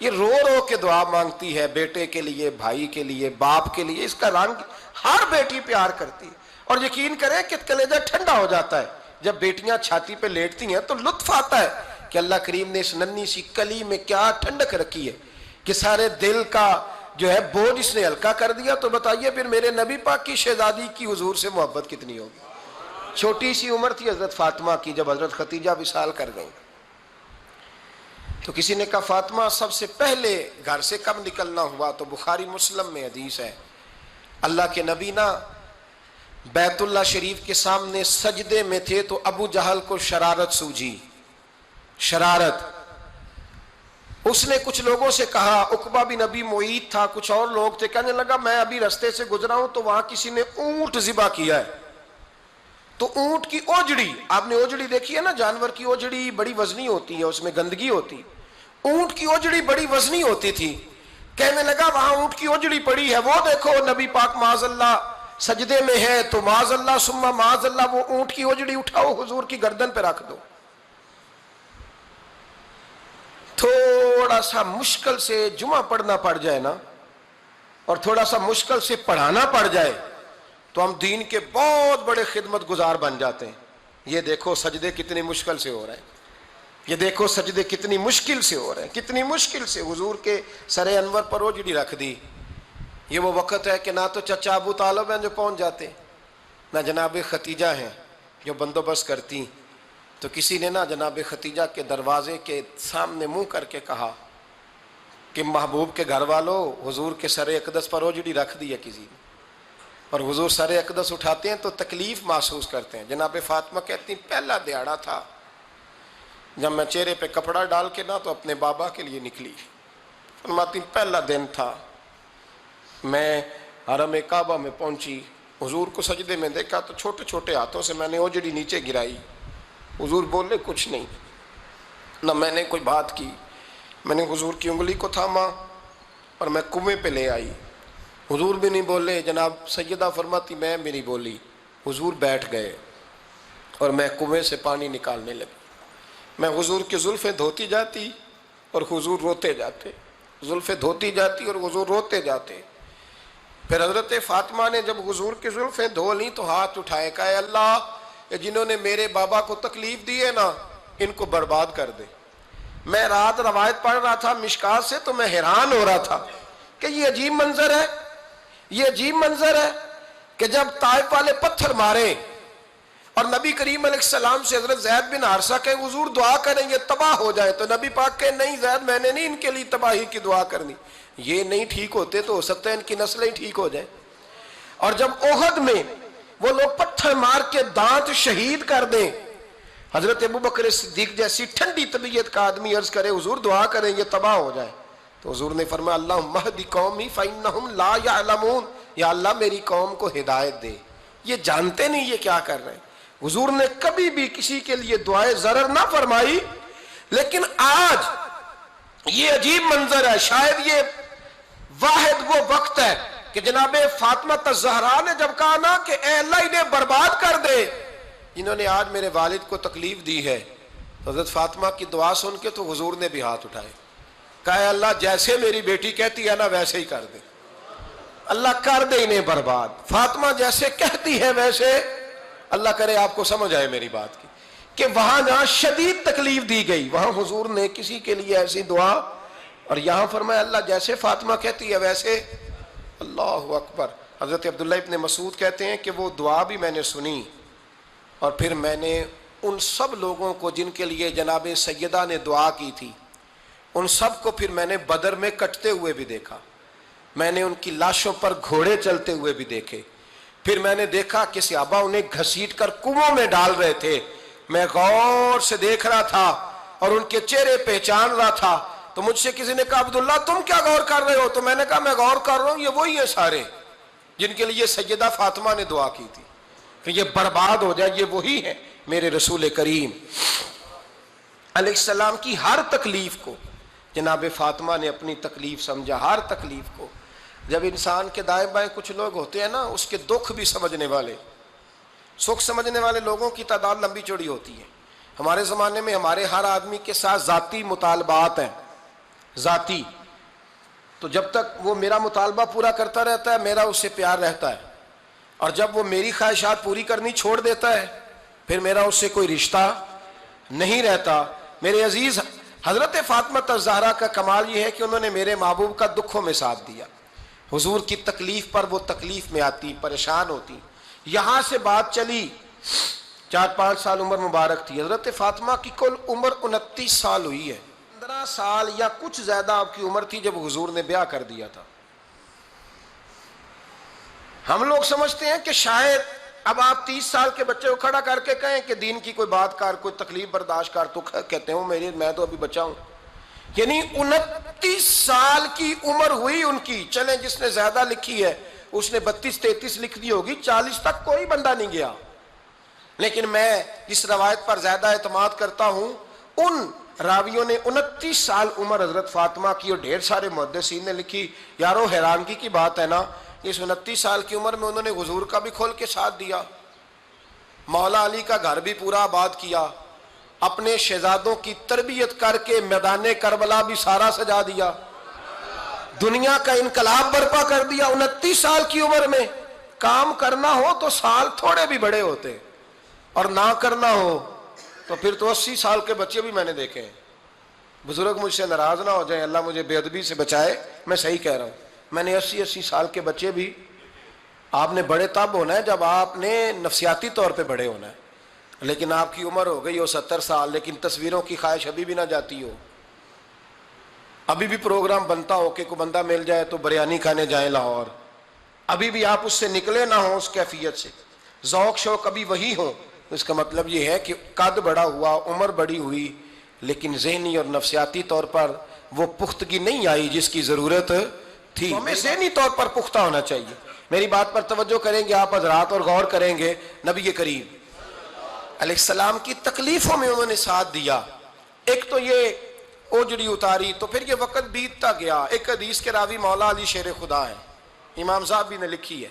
یہ رو رو کے دعا مانگتی ہے بیٹے کے لیے, بھائی کے لیے, باپ کے لیے. اس کا رنگ ہر بیٹی پیار کرتی ہے. اور یقین کریں کہ کلیجہ ٹھنڈا ہو جاتا ہے جب بیٹیاں چھاتی پہ لیٹتی ہیں, تو لطف آتا ہے کہ اللہ کریم نے اس ننھی سی کلی میں کیا ٹھنڈک رکھی ہے کہ سارے دل کا جو ہے بوجھ اس نے ہلکا کر دیا. تو بتائیے پھر میرے نبی پاک کی شہزادی کی حضور سے محبت کتنی ہوگی. چھوٹی سی عمر تھی حضرت فاطمہ کی جب حضرت خدیجہ وصال کر گئیں. تو کسی نے کہا فاطمہ سب سے پہلے گھر سے کب نکلنا ہوا؟ تو بخاری مسلم میں حدیث ہے, اللہ کے نبی نا بیت اللہ شریف کے سامنے سجدے میں تھے تو ابو جہل کو شرارت سوجی, شرارت. اس نے کچھ لوگوں سے کہا, عقبہ بن ابی معیط تھا, کچھ اور لوگ تھے, کہنے لگا میں ابھی رستے سے گزرا ہوں تو وہاں کسی نے اونٹ ذبح کیا ہے. تو اونٹ کی اوجڑی, آپ نے اوجڑی دیکھی ہے نا, جانور کی اوجڑی بڑی وزنی ہوتی ہے, اس میں گندگی ہوتی. اونٹ کی اوجڑی بڑی وزنی ہوتی تھی. کہنے لگا وہاں اونٹ کی اوجڑی پڑی ہے, وہ دیکھو نبی پاک معاذ اللہ سجدے میں ہے, تو معاذ اللہ ثم معاذ اللہ وہ اونٹ کی اوجڑی اٹھاؤ حضور کی گردن پہ رکھ دو. تھوڑا سا مشکل سے جمعہ پڑھنا پڑ جائے نا, اور تھوڑا سا مشکل سے پڑھانا پڑ جائے, تو ہم دین کے بہت بڑے خدمت گزار بن جاتے ہیں. یہ دیکھو سجدے کتنی مشکل سے ہو رہے ہیں, یہ دیکھو سجدے کتنی مشکل سے ہو رہے ہیں, کتنی مشکل سے. حضور کے سر انور پر اوجڑی رکھ دی, یہ وہ وقت ہے کہ نہ تو چچا ابو طالب ہیں جو پہنچ جاتے، نہ جناب ختیجہ ہیں جو بندوبست کرتی. تو کسی نے نہ جناب ختیجہ کے دروازے کے سامنے منہ کر کے کہا کہ محبوب کے گھر والوں، حضور کے سر اقدس پر اوجڑی رکھ دی ہے کسی نے، اور حضور سر اقدس اٹھاتے ہیں تو تکلیف محسوس کرتے ہیں. جناب فاطمہ کہتی ہیں پہلا دیہڑا تھا جب میں چہرے پہ کپڑا ڈال کے نہ تو اپنے بابا کے لیے نکلی. فرماتی پہلا دن تھا، میں حرم کعبہ میں پہنچی، حضور کو سجدے میں دیکھا تو چھوٹے چھوٹے ہاتھوں سے میں نے اوجڑی نیچے گرائی. حضور بولے کچھ نہیں، نہ میں نے کوئی بات کی. میں نے حضور کی انگلی کو تھاما اور میں کنویں پہ لے آئی. حضور بھی نہیں بولے. جناب سیدہ فرماتی میں بھی نہیں بولی. حضور بیٹھ گئے اور میں کنویں سے پانی نکالنے لگی. میں حضور کی زلفیں دھوتی جاتی اور حضور روتے جاتے، زلفیں دھوتی جاتی اور حضور روتے جاتے. پھر حضرت فاطمہ نے جب حضور کی زلفیں دھو لیں تو ہاتھ اٹھائے، کہا اے اللہ، جنہوں نے میرے بابا کو تکلیف دی ہے نا ان کو برباد کر دے. میں رات روایت پڑھ رہا تھا مشکات سے تو میں حیران ہو رہا تھا کہ یہ عجیب منظر ہے، یہ عجیب منظر ہے کہ جب طائف والے پتھر مارے اور نبی کریم علیہ السلام سے حضرت زید بن حارثہ کہیں حضور دعا کریں یہ تباہ ہو جائے، تو نبی پاک کہیں نہیں زید میں نے نہیں ان کے لیے تباہی کی دعا کرنی، یہ نہیں ٹھیک ہوتے تو ہو سکتا ہے ان کی نسلیں ٹھیک ہو جائیں. اور جب احد میں وہ لوگ پتھر مار کے دانت شہید کر دیں، حضرت ابوبکر صدیق جیسی ٹھنڈی طبیعت کا آدمی عرض کرے حضور دعا کریں یہ تباہ ہو جائے، تو حضور نے فرمایا اللہم اہد قومی فإنہم لا یعلمون، یا اللہ میری قوم کو ہدایت دے، یہ جانتے نہیں یہ کیا کر رہے ہیں. حضور نے کبھی بھی کسی کے لیے دعائے ضرر نہ فرمائی. لیکن آج یہ عجیب منظر ہے، شاید یہ واحد وہ وقت ہے کہ جناب فاطمہ الزہرا نے جب کہا نا کہ اے اللہ انہیں برباد کر دے انہوں نے آج میرے والد کو تکلیف دی ہے، تو حضرت فاطمہ کی دعا سن کے تو حضور نے بھی ہاتھ اٹھائے، کہا اے اللہ جیسے میری بیٹی کہتی ہے نا ویسے ہی کر دے، اللہ کر دے انہیں برباد. فاطمہ جیسے کہتی ہے ویسے، اللہ کرے آپ کو سمجھ آئے میری بات کی کہ وہاں جہاں شدید تکلیف دی گئی وہاں حضور نے کسی کے لیے ایسی دعا، اور یہاں فرمایا اللہ جیسے فاطمہ کہتی ہے ویسے. اللہ اکبر. حضرت عبداللہ ابن مسعود کہتے ہیں کہ وہ دعا بھی میں نے سنی اور پھر میں نے ان سب لوگوں کو جن کے لیے جناب سیدہ نے دعا کی تھی ان سب کو پھر میں نے بدر میں کٹتے ہوئے بھی دیکھا، میں نے ان کی لاشوں پر گھوڑے چلتے ہوئے بھی دیکھے، پھر میں نے دیکھا کہ صحابہ انہیں گھسیٹ کر کنووں میں ڈال رہے تھے. میں غور سے دیکھ رہا تھا اور ان کے چہرے پہچان رہا تھا. تو مجھ سے کسی نے کہا عبداللہ تم کیا غور کر رہے ہو؟ تو میں نے کہا میں غور کر رہا ہوں یہ وہی ہیں سارے جن کے لیے سیدہ فاطمہ نے دعا کی تھی کہ یہ برباد ہو جائے، یہ وہی ہیں میرے رسول کریم علیہ السلام کی ہر تکلیف کو جناب فاطمہ نے اپنی تکلیف سمجھا، ہر تکلیف کو. جب انسان کے دائیں بائیں کچھ لوگ ہوتے ہیں نا اس کے دکھ بھی سمجھنے والے، سکھ سمجھنے والے لوگوں کی تعداد لمبی چوڑی ہوتی ہے. ہمارے زمانے میں ہمارے ہر آدمی کے ساتھ ذاتی مطالبات ہیں، ذاتی، تو جب تک وہ میرا مطالبہ پورا کرتا رہتا ہے میرا اس سے پیار رہتا ہے، اور جب وہ میری خواہشات پوری کرنی چھوڑ دیتا ہے پھر میرا اس سے کوئی رشتہ نہیں رہتا. میرے عزیز حضرت فاطمہ الزہرا کا کمال یہ ہے کہ انہوں نے میرے محبوب کا دکھوں میں ساتھ دیا. حضور کی تکلیف پر وہ تکلیف میں آتی، پریشان ہوتی. یہاں سے بات چلی 4-5 سال عمر مبارک تھی. حضرت فاطمہ کی کل عمر 29 سال ہوئی ہے. 15 سال یا کچھ زیادہ آپ کی عمر تھی جب حضور نے بیاہ کر دیا تھا. ہم لوگ سمجھتے ہیں کہ شاید اب آپ 30 سال کے بچے کو کھڑا کر کے کہیں کہ دین کی کوئی بات کر، کوئی تکلیف برداشت کر، تو کہتے ہیں میں تو ابھی بچہ ہوں. یعنی 29 سال کی عمر ہوئی ان کی. چلیں جس نے زیادہ لکھی ہے اس نے 32-33 لکھ دی ہوگی، 40 تک کوئی بندہ نہیں گیا. لیکن میں جس روایت پر زیادہ اعتماد کرتا ہوں ان راویوں نے 29 سال عمر حضرت فاطمہ کی اور ڈھیر سارے محدثین نے لکھی. یارو حیرانگی کی بات ہے نا، اس 29 سال کی عمر میں انہوں نے حضور کا بھی کھول کے ساتھ دیا، مولا علی کا گھر بھی پورا آباد کیا، اپنے شہزادوں کی تربیت کر کے میدان کربلا بھی سارا سجا دیا، دنیا کا انقلاب برپا کر دیا. 29 سال کی عمر میں کام کرنا ہو تو سال تھوڑے بھی بڑے ہوتے، اور نہ کرنا ہو تو پھر تو 80 سال کے بچے بھی میں نے دیکھے ہیں. بزرگ مجھ سے ناراض نہ ہو جائیں، اللہ مجھے بے ادبی سے بچائے، میں صحیح کہہ رہا ہوں. میں نے 80 سال کے بچے بھی، آپ نے بڑے تب ہونا ہے جب آپ نے نفسیاتی طور پہ بڑے ہونا ہے، لیکن آپ کی عمر ہو گئی ہو 70 سال، لیکن تصویروں کی خواہش ابھی بھی نہ جاتی ہو، ابھی بھی پروگرام بنتا ہو کہ کوئی بندہ مل جائے تو بریانی کھانے جائیں لاہور، ابھی بھی آپ اس سے نکلے نہ ہوں اس کیفیت سے، ذوق شوق ابھی وہی ہو، اس کا مطلب یہ ہے کہ قد بڑا ہوا، عمر بڑی ہوئی، لیکن ذہنی اور نفسیاتی طور پر وہ پختگی نہیں آئی جس کی ضرورت تھی۔ ہمیں ذہنی طور پر پختہ ہونا چاہیے۔ میری بات پر توجہ کریں گے آپ حضرات اور غور کریں گے، نبی کریم علیہ السلام کی تکلیفوں میں انہوں نے ساتھ دیا۔ ایک تو یہ اوجڑی اتاری تو پھر یہ وقت بیتتا گیا۔ ایک حدیث کے راوی مولا علی شیر خدا ہے، امام صاحب نے لکھی ہے،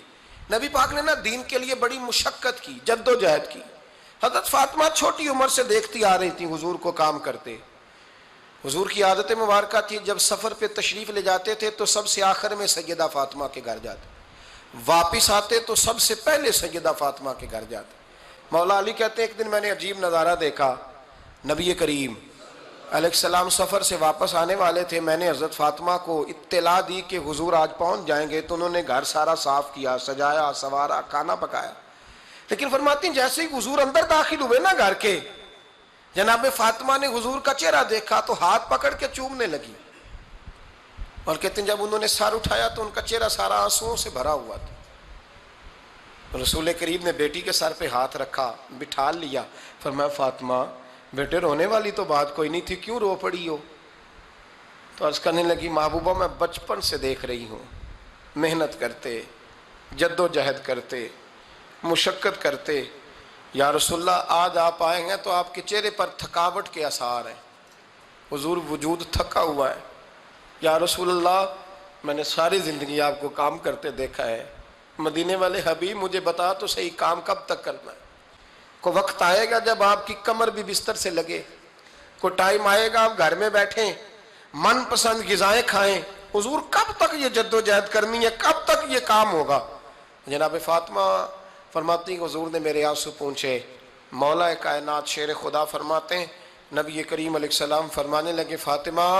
نبی پاک نے نا دین کے لیے بڑی مشقت کی، جد و جہد کی۔ حضرت فاطمہ چھوٹی عمر سے دیکھتی آ رہی تھی حضور کو کام کرتے۔ حضور کی عادت مبارکہ تھی جب سفر پہ تشریف لے جاتے تھے تو سب سے آخر میں سیدہ فاطمہ کے گھر جاتے، واپس آتے تو سب سے پہلے سیدہ فاطمہ کے گھر جاتے۔ مولا علی کہتے ہیں ایک دن میں نے عجیب نظارہ دیکھا، نبی کریم علیہ السلام سفر سے واپس آنے والے تھے، میں نے حضرت فاطمہ کو اطلاع دی کہ حضور آج پہنچ جائیں گے، تو انہوں نے گھر سارا صاف کیا، سجایا، سوارا، کھانا پکایا، لیکن فرماتی ہیں جیسے ہی حضور اندر داخل ہوئے نا گھر کے، جناب فاطمہ نے حضور کا چہرہ دیکھا تو ہاتھ پکڑ کے چومنے لگی، اور کہتے ہیں جب انہوں نے سر اٹھایا تو ان کا چہرہ سارا آنسوؤں سے بھرا ہوا تھا۔ رسول کریم نے بیٹی کے سر پہ ہاتھ رکھا، بٹھا لیا، فرمایا فاطمہ بیٹے رونے والی تو بات کوئی نہیں تھی، کیوں رو پڑی ہو؟ تو عرض کرنے لگی محبوبہ میں بچپن سے دیکھ رہی ہوں، محنت کرتے، جد و جہد کرتے، مشقت کرتے، یا رسول اللہ آج آپ آئے ہیں تو آپ کے چہرے پر تھکاوٹ کے آثار ہیں، حضور وجود تھکا ہوا ہے۔ یا رسول اللہ میں نے ساری زندگی آپ کو کام کرتے دیکھا ہے، مدینے والے حبیب مجھے بتا تو صحیح کام کب تک کرنا ہے؟ کو وقت آئے گا جب آپ کی کمر بھی بستر سے لگے، کو ٹائم آئے گا آپ گھر میں بیٹھیں، من پسند غذائیں کھائیں، حضور کب تک یہ جد و جہد کرنی ہے، کب تک یہ کام ہوگا؟ جناب فاطمہ فرماتی ہیں حضور نے میرے آنسو پونچھے۔ مولا کائنات شیر خدا فرماتے ہیں نبی کریم علیہ السلام فرمانے لگے فاطمہ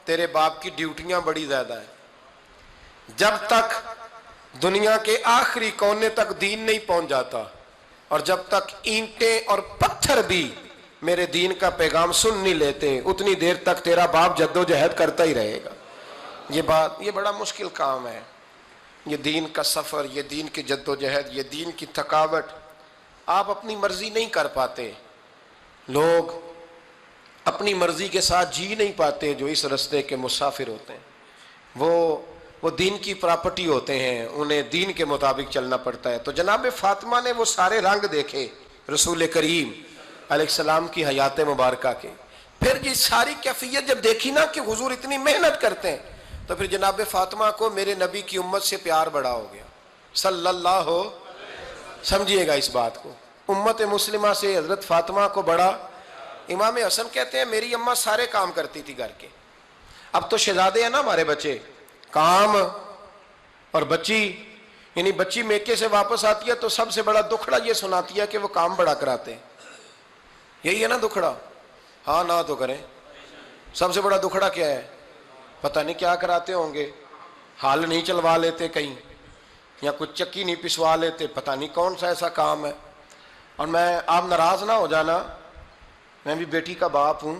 تیرے باپ کی ڈیوٹیاں بڑی زیادہ ہیں، جب تک دنیا کے آخری کونے تک دین نہیں پہنچ جاتا، اور جب تک اینٹیں اور پتھر بھی میرے دین کا پیغام سن نہیں لیتے، اتنی دیر تک تیرا باپ جد و جہد کرتا ہی رہے گا۔ یہ بڑا مشکل کام ہے، یہ دین کا سفر، یہ دین کی جد و جہد، یہ دین کی تھکاوٹ، آپ اپنی مرضی نہیں کر پاتے۔ لوگ اپنی مرضی کے ساتھ جی نہیں پاتے جو اس رستے کے مسافر ہوتے ہیں، وہ دین کی پراپرٹی ہوتے ہیں، انہیں دین کے مطابق چلنا پڑتا ہے۔ تو جناب فاطمہ نے وہ سارے رنگ دیکھے رسول کریم علیہ السلام کی حیات مبارکہ کے، پھر یہ ساری کیفیت جب دیکھی نا کہ حضور اتنی محنت کرتے ہیں، تو پھر جناب فاطمہ کو میرے نبی کی امت سے پیار بڑا ہو گیا صلی اللہ ہو۔ سمجھیے گا اس بات کو، امت مسلمہ سے حضرت فاطمہ کو بڑا۔ امام حسن کہتے ہیں میری اماں سارے کام کرتی تھی گھر کے، اب تو شہزادے ہیں نا ہمارے بچے، کام اور بچی، یعنی بچی میکے سے واپس آتی ہے تو سب سے بڑا دکھڑا یہ سناتی ہے کہ وہ کام بڑا کراتے ہیں، یہی ہے نا دکھڑا؟ ہاں نہ تو کریں، سب سے بڑا دکھڑا کیا ہے؟ پتہ نہیں کیا کراتے ہوں گے، ہال نہیں چلوا لیتے کہیں، یا کچھ چکی نہیں پسوا لیتے، پتہ نہیں کون سا ایسا کام ہے۔ اور آپ ناراض نہ ہو جانا، میں بھی بیٹی کا باپ ہوں،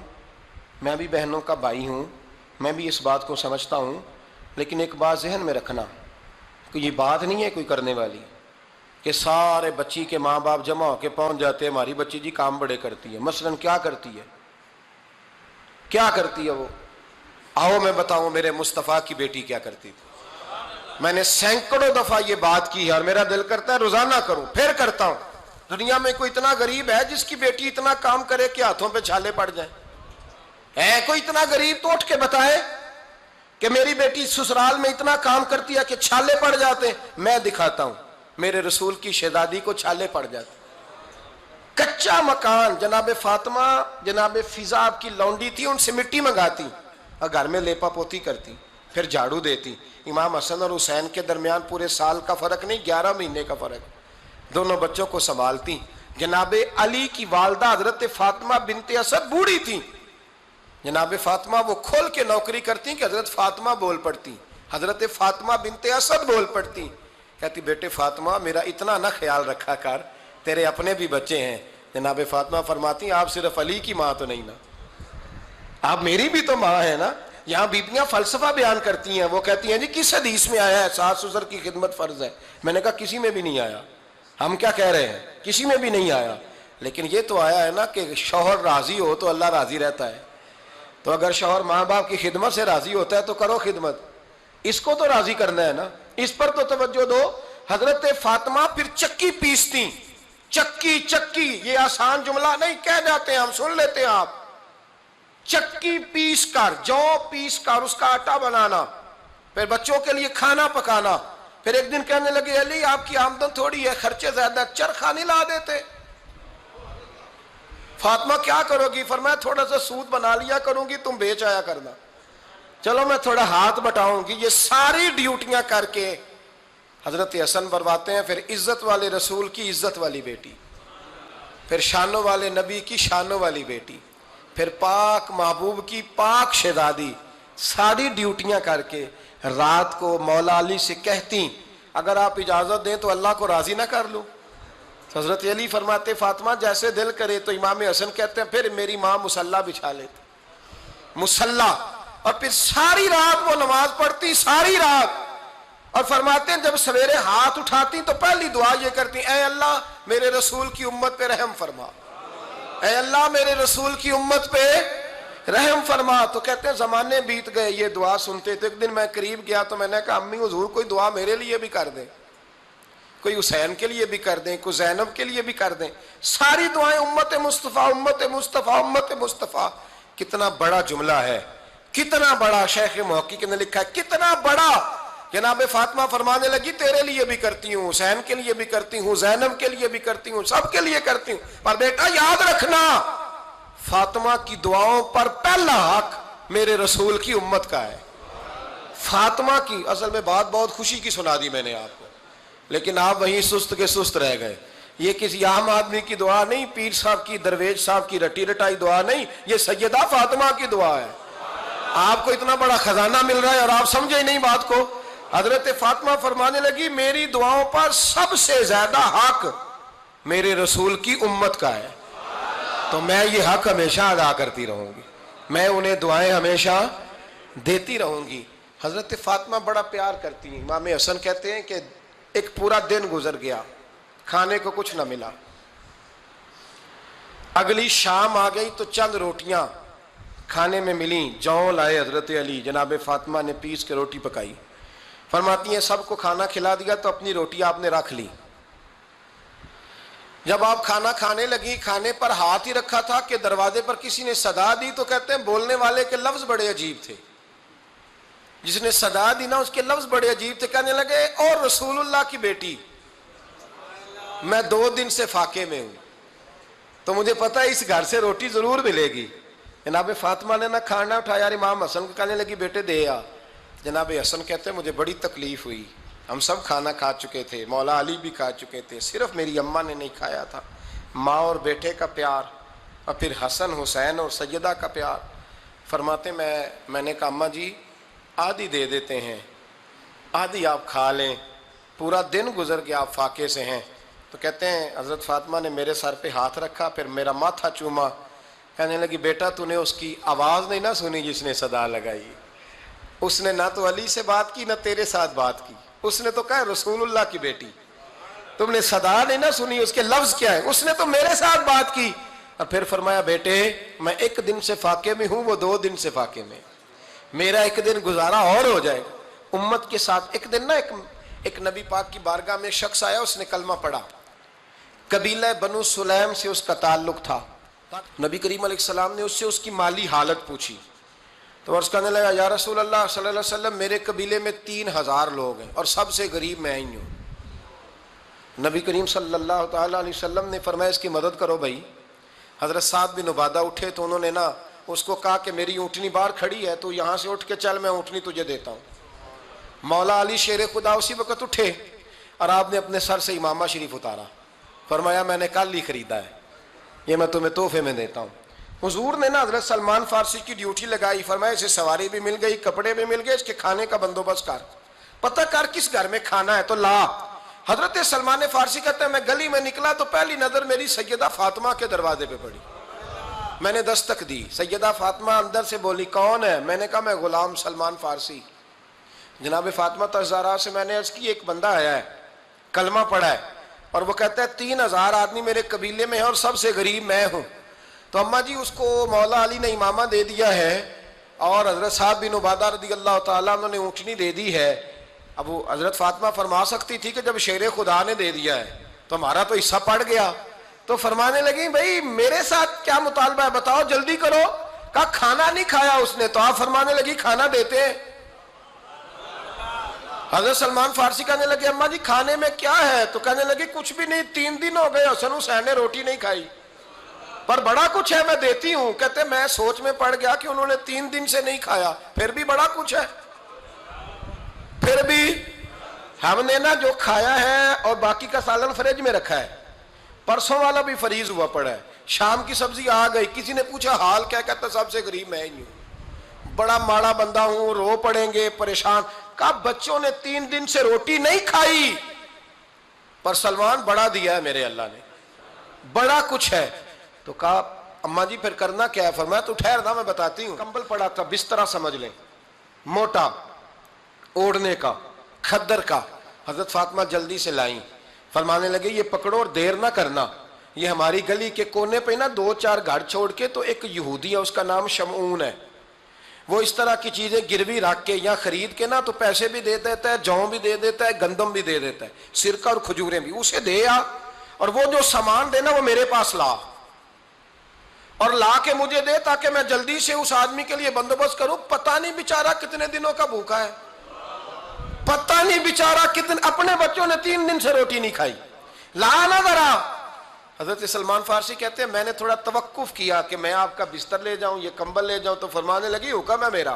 میں بھی بہنوں کا بھائی ہوں، میں بھی اس بات کو سمجھتا ہوں، لیکن ایک بات ذہن میں رکھنا کہ یہ بات نہیں ہے کوئی کرنے والی کہ سارے بچی کے ماں باپ جمع ہو کے پہنچ جاتے ہیں ہماری بچی جی کام بڑے کرتی ہے۔ مثلاً کیا کرتی ہے؟ کیا کرتی ہے وہ؟ آؤ میں بتاؤں میرے مصطفیٰ کی بیٹی کیا کرتی تھی۔ میں نے سینکڑوں دفعہ یہ بات کی ہے اور میرا دل کرتا ہے روزانہ کروں، پھر کرتا ہوں۔ دنیا میں کوئی اتنا غریب ہے جس کی بیٹی اتنا کام کرے کہ ہاتھوں پہ چھالے پڑ جائیں؟ ہے کوئی اتنا غریب تو اٹھ کے بتائے کہ میری بیٹی سسرال میں اتنا کام کرتی ہے کہ چھالے پڑ جاتے ہیں؟ میں دکھاتا ہوں، میرے رسول کی شہزادی کو چھالے پڑ جاتے۔ کچا مکان، جناب فاطمہ جناب فضا آپ کی لونڈی تھی، ان سے مٹی منگاتی اور گھر میں لیپا پوتی کرتی، پھر جھاڑو دیتی۔ امام حسن اور حسین کے درمیان پورے سال کا فرق نہیں، 11 مہینے کا فرق، دونوں بچوں کو سنبھالتی۔ جناب علی کی والدہ حضرت فاطمہ بنت اسد بوڑھی تھی، جناب فاطمہ وہ کھول کے نوکری کرتی کہ حضرت فاطمہ بول پڑتی، حضرت فاطمہ بنت اسد بول پڑتی، کہتی بیٹے فاطمہ میرا اتنا نہ خیال رکھا کر، تیرے اپنے بھی بچے ہیں۔ جناب فاطمہ فرماتی آپ صرف علی کی ماں تو نہیں نا، آپ میری بھی تو ماں ہے نا۔ یہاں بیبیاں فلسفہ بیان کرتی ہیں، وہ کہتی ہیں جی کس حدیث میں آیا ہے ساس سسر کی خدمت فرض ہے؟ میں نے کہا کسی میں بھی نہیں آیا۔ ہم کیا کہہ رہے ہیں؟ کسی میں بھی نہیں آیا، لیکن یہ تو آیا ہے نا کہ شوہر راضی ہو تو اللہ راضی رہتا ہے۔ تو اگر شوہر ماں باپ کی خدمت سے راضی ہوتا ہے تو کرو خدمت، اس کو تو راضی کرنا ہے نا، اس پر تو توجہ دو۔ حضرت فاطمہ پھر چکی پیستی، چکی چکی، یہ آسان جملہ نہیں، کہہ جاتے ہیں ہم، سن لیتے ہیں آپ۔ چکی پیس کر، جو پیس کر اس کا آٹا بنانا، پھر بچوں کے لیے کھانا پکانا۔ پھر ایک دن کہنے لگے علی آپ کی آمدن تھوڑی ہے، خرچے زیادہ، چرخہ نہیں لا دیتے؟ فاطمہ کیا کرو گی؟ فرمایا تھوڑا سا سود بنا لیا کروں گی، تم بیچ آیا کرنا۔ چلو میں تھوڑا ہاتھ بٹاؤں گی۔ یہ ساری ڈیوٹیاں کر کے حضرت حسن فرماتے ہیں پھر عزت والے رسول کی عزت والی بیٹی، پھر شانوں والے نبی کی شانوں والی بیٹی، پھر پاک محبوب کی پاک شہزادی، ساری ڈیوٹیاں کر کے رات کو مولا علی سے کہتی اگر آپ اجازت دیں تو اللہ کو راضی نہ کر لوں؟ حضرت علی فرماتے فاطمہ جیسے دل کرے۔ تو امام حسن کہتے ہیں پھر میری ماں مصلی بچھا لیتی، مصلی، اور پھر ساری رات وہ نماز پڑھتی، ساری رات۔ اور فرماتے ہیں جب سویرے ہاتھ اٹھاتی تو پہلی دعا یہ کرتی اے اللہ میرے رسول کی امت پہ رحم فرما، اے اللہ میرے رسول کی امت پہ رحم فرما۔ تو کہتے ہیں زمانے بیت گئے یہ دعا سنتے تو ایک دن میں قریب گیا تو میں نے کہا امی حضور کوئی دعا میرے لیے بھی کر دیں، کوئی حسین کے لیے بھی کر دیں، کوئی زینب کے لیے بھی کر دیں۔ ساری دعائیں امت مصطفیٰ امت مصطفیٰ امت مصطفیٰ۔ کتنا بڑا جملہ ہے، کتنا بڑا، شیخ محقق نے لکھا ہے کتنا بڑا۔ جناب فاطمہ فرمانے لگی تیرے لیے بھی کرتی ہوں، حسین کے لیے بھی کرتی ہوں، زینب کے لیے بھی کرتی ہوں، سب کے لیے کرتی ہوں، پر بیٹا یاد رکھنا فاطمہ کی دعاؤں پر پہلا حق میرے رسول کی امت کا ہے۔ فاطمہ کی اصل میں بات بہت خوشی کی سنا دی میں نے آپ کو، لیکن آپ وہیں سست کے سست رہ گئے۔ یہ کسی عام آدمی کی دعا نہیں، پیر صاحب کی، درویش صاحب کی رٹی رٹائی دعا نہیں، یہ سیدہ فاطمہ کی دعا ہے۔ آپ کو اتنا بڑا خزانہ مل رہا ہے اور آپ سمجھے ہی نہیں بات کو۔ حضرت فاطمہ فرمانے لگی میری دعاؤں پر سب سے زیادہ حق میرے رسول کی امت کا ہے، تو میں یہ حق ہمیشہ ادا کرتی رہوں گی، میں انہیں دعائیں ہمیشہ دیتی رہوں گی۔ حضرت فاطمہ بڑا پیار کرتی ہیں۔ امام حسن کہتے ہیں کہ ایک پورا دن گزر گیا، کھانے کو کچھ نہ ملا، اگلی شام آ گئی تو چند روٹیاں کھانے میں ملیں، جوں لائے حضرت علی، جناب فاطمہ نے پیس کے روٹی پکائی۔ فرماتی ہیں سب کو کھانا کھلا دیا تو اپنی روٹی آپ نے رکھ لی۔ جب آپ کھانا کھانے لگی، کھانے پر ہاتھ ہی رکھا تھا کہ دروازے پر کسی نے صدا دی، تو کہتے ہیں بولنے والے کے لفظ بڑے عجیب تھے، جس نے صدا دی نا اس کے لفظ بڑے عجیب تھے، کہنے لگے اور رسول اللہ کی بیٹی میں 2 دن سے فاقے میں ہوں، تو مجھے پتا ہے اس گھر سے روٹی ضرور ملے گی۔ جناب فاطمہ نے نہ کھانا اٹھایا، امام حسن کو کہنے لگی بیٹے دے آ۔ جناب حسن کہتے ہیں مجھے بڑی تکلیف ہوئی، ہم سب کھانا کھا چکے تھے، مولا علی بھی کھا چکے تھے، صرف میری اماں نے نہیں کھایا تھا۔ ماں اور بیٹے کا پیار، اور پھر حسن حسین اور سیدہ کا پیار۔ فرماتے میں نے کہا اماں جی آدھی دے دیتے ہیں، آدھی آپ کھا لیں، پورا دن گزر گیا آپ فاقے سے ہیں۔ تو کہتے ہیں حضرت فاطمہ نے میرے سر پہ ہاتھ رکھا، پھر میرا ماتھا چوما، کہنے لگی بیٹا تو نے اس کی آواز نہیں نہ سنی جس نے صدا لگائی، اس نے نہ تو علی سے بات کی نہ تیرے ساتھ بات کی، اس نے تو کہا رسول اللہ کی بیٹی، تم نے صدا نہیں نہ سنی، اس کے لفظ کیا ہے، اس نے تو میرے ساتھ بات کی۔ اور پھر فرمایا بیٹے میں 1 دن سے فاقے میں ہوں، وہ 2 دن سے فاقے میں، میرا 1 دن گزارا اور ہو جائے امت کے ساتھ۔ ایک دن نا ایک نبی پاک کی بارگاہ میں شخص آیا، اس نے کلمہ پڑھا، قبیلہ بنو سلیم سے اس کا تعلق تھا۔ نبی کریم علیہ السلام نے اس سے اس کی مالی حالت پوچھی، تو عرض کرنے لگا یا رسول اللہ صلی اللہ علیہ وسلم میرے قبیلے میں 3000 لوگ ہیں اور سب سے غریب میں ہی ہوں۔ نبی کریم صلی اللہ تعالیٰ علیہ وسلم نے فرمایا اس کی مدد کرو بھائی۔ حضرت سعد بن عبادہ اٹھے تو انہوں نے نا اس کو کہا کہ میری اونٹنی باہر کھڑی ہے تو یہاں سے اٹھ کے چل، میں اونٹنی تجھے دیتا ہوں۔ مولا علی شیر خدا اسی وقت اٹھے اور آپ نے اپنے سر سے امامہ شریف اتارا، فرمایا میں نے کل ہی خریدا ہے، یہ میں تمہیں تحفے میں دیتا ہوں۔ حضور نے نا حضرت سلمان فارسی کی ڈیوٹی لگائی، فرمایا اسے سواری بھی مل گئی، کپڑے بھی مل گئے، اس کے کھانے کا بندوبست کر، پتہ کر کس گھر میں کھانا ہے تو لا۔ حضرت سلمان فارسی کہتے ہیں میں گلی میں نکلا تو پہلی نظر میری سیدہ فاطمہ کے دروازے پہ پڑی، میں نے دستک دی، سیدہ فاطمہ اندر سے بولی کون ہے؟ میں نے کہا میں غلام سلمان فارسی۔ جناب فاطمہ الزہرا سے میں نے عرض کی ایک بندہ آیا ہے، کلمہ پڑھا ہے، اور وہ کہتا ہے 3000 آدمی میرے قبیلے میں ہے اور سب سے غریب میں ہوں۔ تو اماں جی اس کو مولا علی نے امامہ دے دیا ہے اور حضرت سعد بن عبادہ رضی اللہ تعالیٰ عنہ نے اونٹنی دے دی ہے۔ اب وہ حضرت فاطمہ فرما سکتی تھی کہ جب شیر خدا نے دے دیا ہے تو ہمارا تو حصہ پڑ گیا، تو فرمانے لگی بھئی میرے ساتھ کیا مطالبہ ہے بتاؤ جلدی کرو۔ کہا کھانا نہیں کھایا اس نے، تو آپ فرمانے لگی کھانا دیتے ہیں۔ حضرت سلمان فارسی کہنے لگے اماں جی کھانے میں کیا ہے؟ تو کہنے لگے کچھ بھی نہیں، 3 دن ہو گئے حسن حسین نے روٹی نہیں کھائی، پر بڑا کچھ ہے میں دیتی ہوں۔ کہتے میں سوچ میں پڑ گیا کہ انہوں نے 3 دن سے نہیں کھایا، پھر بھی بڑا کچھ ہے، پھر بھی ہم نے نا جو کھایا ہے اور باقی کا سالن فریج میں رکھا ہے، پرسوں والا بھی فریز ہوا پڑا ہے، شام کی سبزی آ گئی، کسی نے پوچھا حال کیا؟ کہتا سب سے غریب میں ہی ہوں، بڑا ماڑا بندہ ہوں، رو پڑیں گے پریشان۔ کہا بچوں نے 3 دن سے روٹی نہیں کھائی، پر سلمان بڑا دیا ہے میرے اللہ نے، بڑا کچھ ہے۔ تو کہا اماں جی پھر کرنا کیا ہے؟ فرمایا تو ٹھہر دا میں بتاتی ہوں۔ کمبل پڑا تھا، بسترا سمجھ لیں، موٹا اوڑھنے کا، کھدر کا، حضرت فاطمہ جلدی سے لائیں، فرمانے لگے یہ پکڑو اور دیر نہ کرنا، یہ ہماری گلی کے کونے پہ نا 2-4 گھر چھوڑ کے تو ایک یہودی ہے، اس کا نام شمعون ہے، وہ اس طرح کی چیزیں گروی رکھ کے یا خرید کے نا تو پیسے بھی دے دیتا ہے، جوں بھی دے دیتا ہے، گندم بھی دے دیتا ہے، سرکہ اور کھجوریں بھی، اسے دے آ، اور وہ جو سامان دینا وہ میرے پاس لا، اور لا کے مجھے دے تاکہ میں جلدی سے اس آدمی کے لیے بندوبست کروں۔ پتہ نہیں بیچارہ کتنے دنوں کا بھوکا ہے، پتہ نہیں بیچارہ کتنے، اپنے بچوں نے 3 دن سے روٹی نہیں کھائی، لا نہ ذرا۔ حضرت سلمان فارسی کہتے ہیں میں نے تھوڑا توقف کیا کہ میں آپ کا بستر لے جاؤں، یہ کمبل لے جاؤں، تو فرمانے لگی حکم ہے میرا،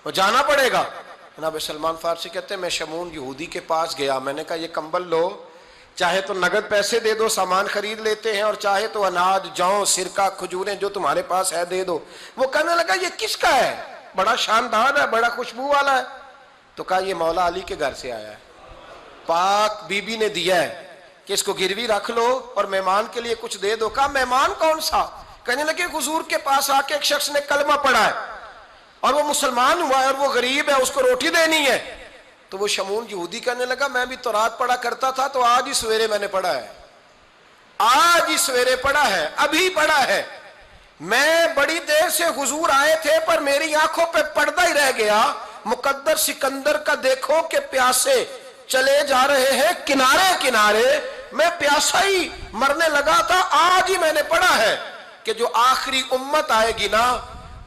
وہ جانا پڑے گا۔ جناب سلمان فارسی کہتے ہیں میں شمعون یہودی کے پاس گیا، میں نے کہا یہ کمبل لو، چاہے تو نگد پیسے دے دو، سامان خرید لیتے ہیں، اور چاہے تو اناج، جوں، سرکہ، کھجوریں جو تمہارے پاس ہے دے دو۔ وہ کہنے لگا یہ کس کا ہے؟ بڑا شاندار ہے، بڑا خوشبو والا ہے۔ تو کہا یہ مولا علی کے گھر سے آیا ہے، پاک بی بی نے دیا ہے کہ اس کو گروی رکھ لو اور مہمان کے لیے کچھ دے دو۔ کہا مہمان کون سا؟ کہنے لگے حضور کے پاس آ کے ایک شخص نے کلمہ پڑھا ہے اور وہ مسلمان ہوا ہے اور وہ غریب ہے، اس کو روٹی دینی ہے۔ تو وہ شمعون یہودی کہنے لگا میں بھی تورات پڑھا کرتا تھا، تو آج ہی سویرے میں نے پڑھا ہے، آج ہی سویرے پڑھا ہے، ابھی پڑھا ہے، میں بڑی دیر سے حضور آئے تھے پر میری آنکھوں پہ پردہ ہی رہ گیا، مقدر سکندر کا دیکھو کہ پیاسے چلے جا رہے ہیں کنارے کنارے، میں پیاسا ہی مرنے لگا تھا، آج ہی میں نے پڑھا ہے کہ جو آخری امت آئے گی نا،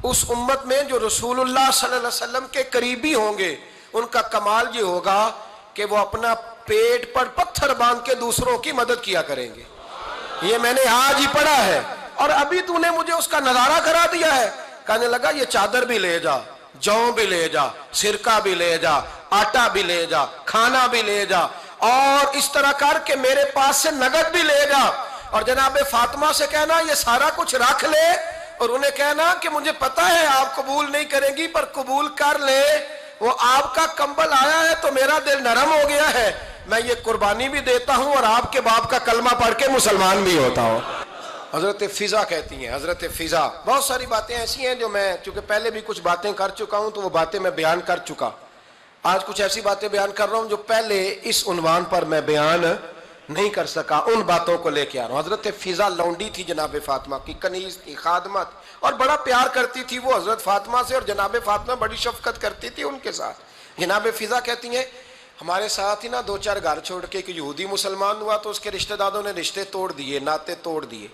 اس امت میں جو رسول اللہ صلی اللہ علیہ وسلم کے قریبی ہوں گے، ان کا کمال یہ ہوگا کہ وہ اپنا پیٹ پر پتھر باندھ کے دوسروں کی مدد کیا کریں گے۔ یہ میں نے آج ہی پڑھا ہے اور ابھی تو نے مجھے اس کا نظارہ کرا دیا ہے۔ کہنے لگا یہ چادر بھی لے جا، جوں بھی لے جا، سرکہ بھی لے جا، آٹا بھی لے جا، کھانا بھی لے جا، اور اس طرح کر کے میرے پاس سے نگد بھی لے جا، اور جناب فاطمہ سے کہنا یہ سارا کچھ رکھ لے، اور انہیں کہنا کہ مجھے پتا ہے آپ قبول نہیں کریں گی پر قبول کر لے، وہ آپ کا کمبل آیا ہے تو میرا دل نرم ہو گیا ہے، میں یہ قربانی بھی دیتا ہوں اور آپ کے باپ کا کلمہ پڑھ کے مسلمان بھی ہوتا ہوں۔ حضرت فضا کہتی ہیں، حضرت فضا، بہت ساری باتیں ایسی ہیں جو میں چونکہ پہلے بھی کچھ باتیں کر چکا ہوں تو وہ باتیں میں بیان کر چکا، آج کچھ ایسی باتیں بیان کر رہا ہوں جو پہلے اس عنوان پر میں بیان نہیں کر سکا، ان باتوں کو لے کے آ رہا ہوں۔ حضرت فضا لونڈی تھی جناب فاطمہ کی، کنیز تھی، خادمت، اور بڑا پیار کرتی تھی وہ حضرت فاطمہ سے، اور جناب فاطمہ بڑی شفقت کرتی تھی ان کے ساتھ۔ جناب فضا کہتی ہیں ہمارے ساتھ ہی نا 2-4 گھر چھوڑ کے ایک یہودی مسلمان ہوا تو اس کے رشتہ داروں نے رشتے توڑ دیے، ناطے توڑ دیے،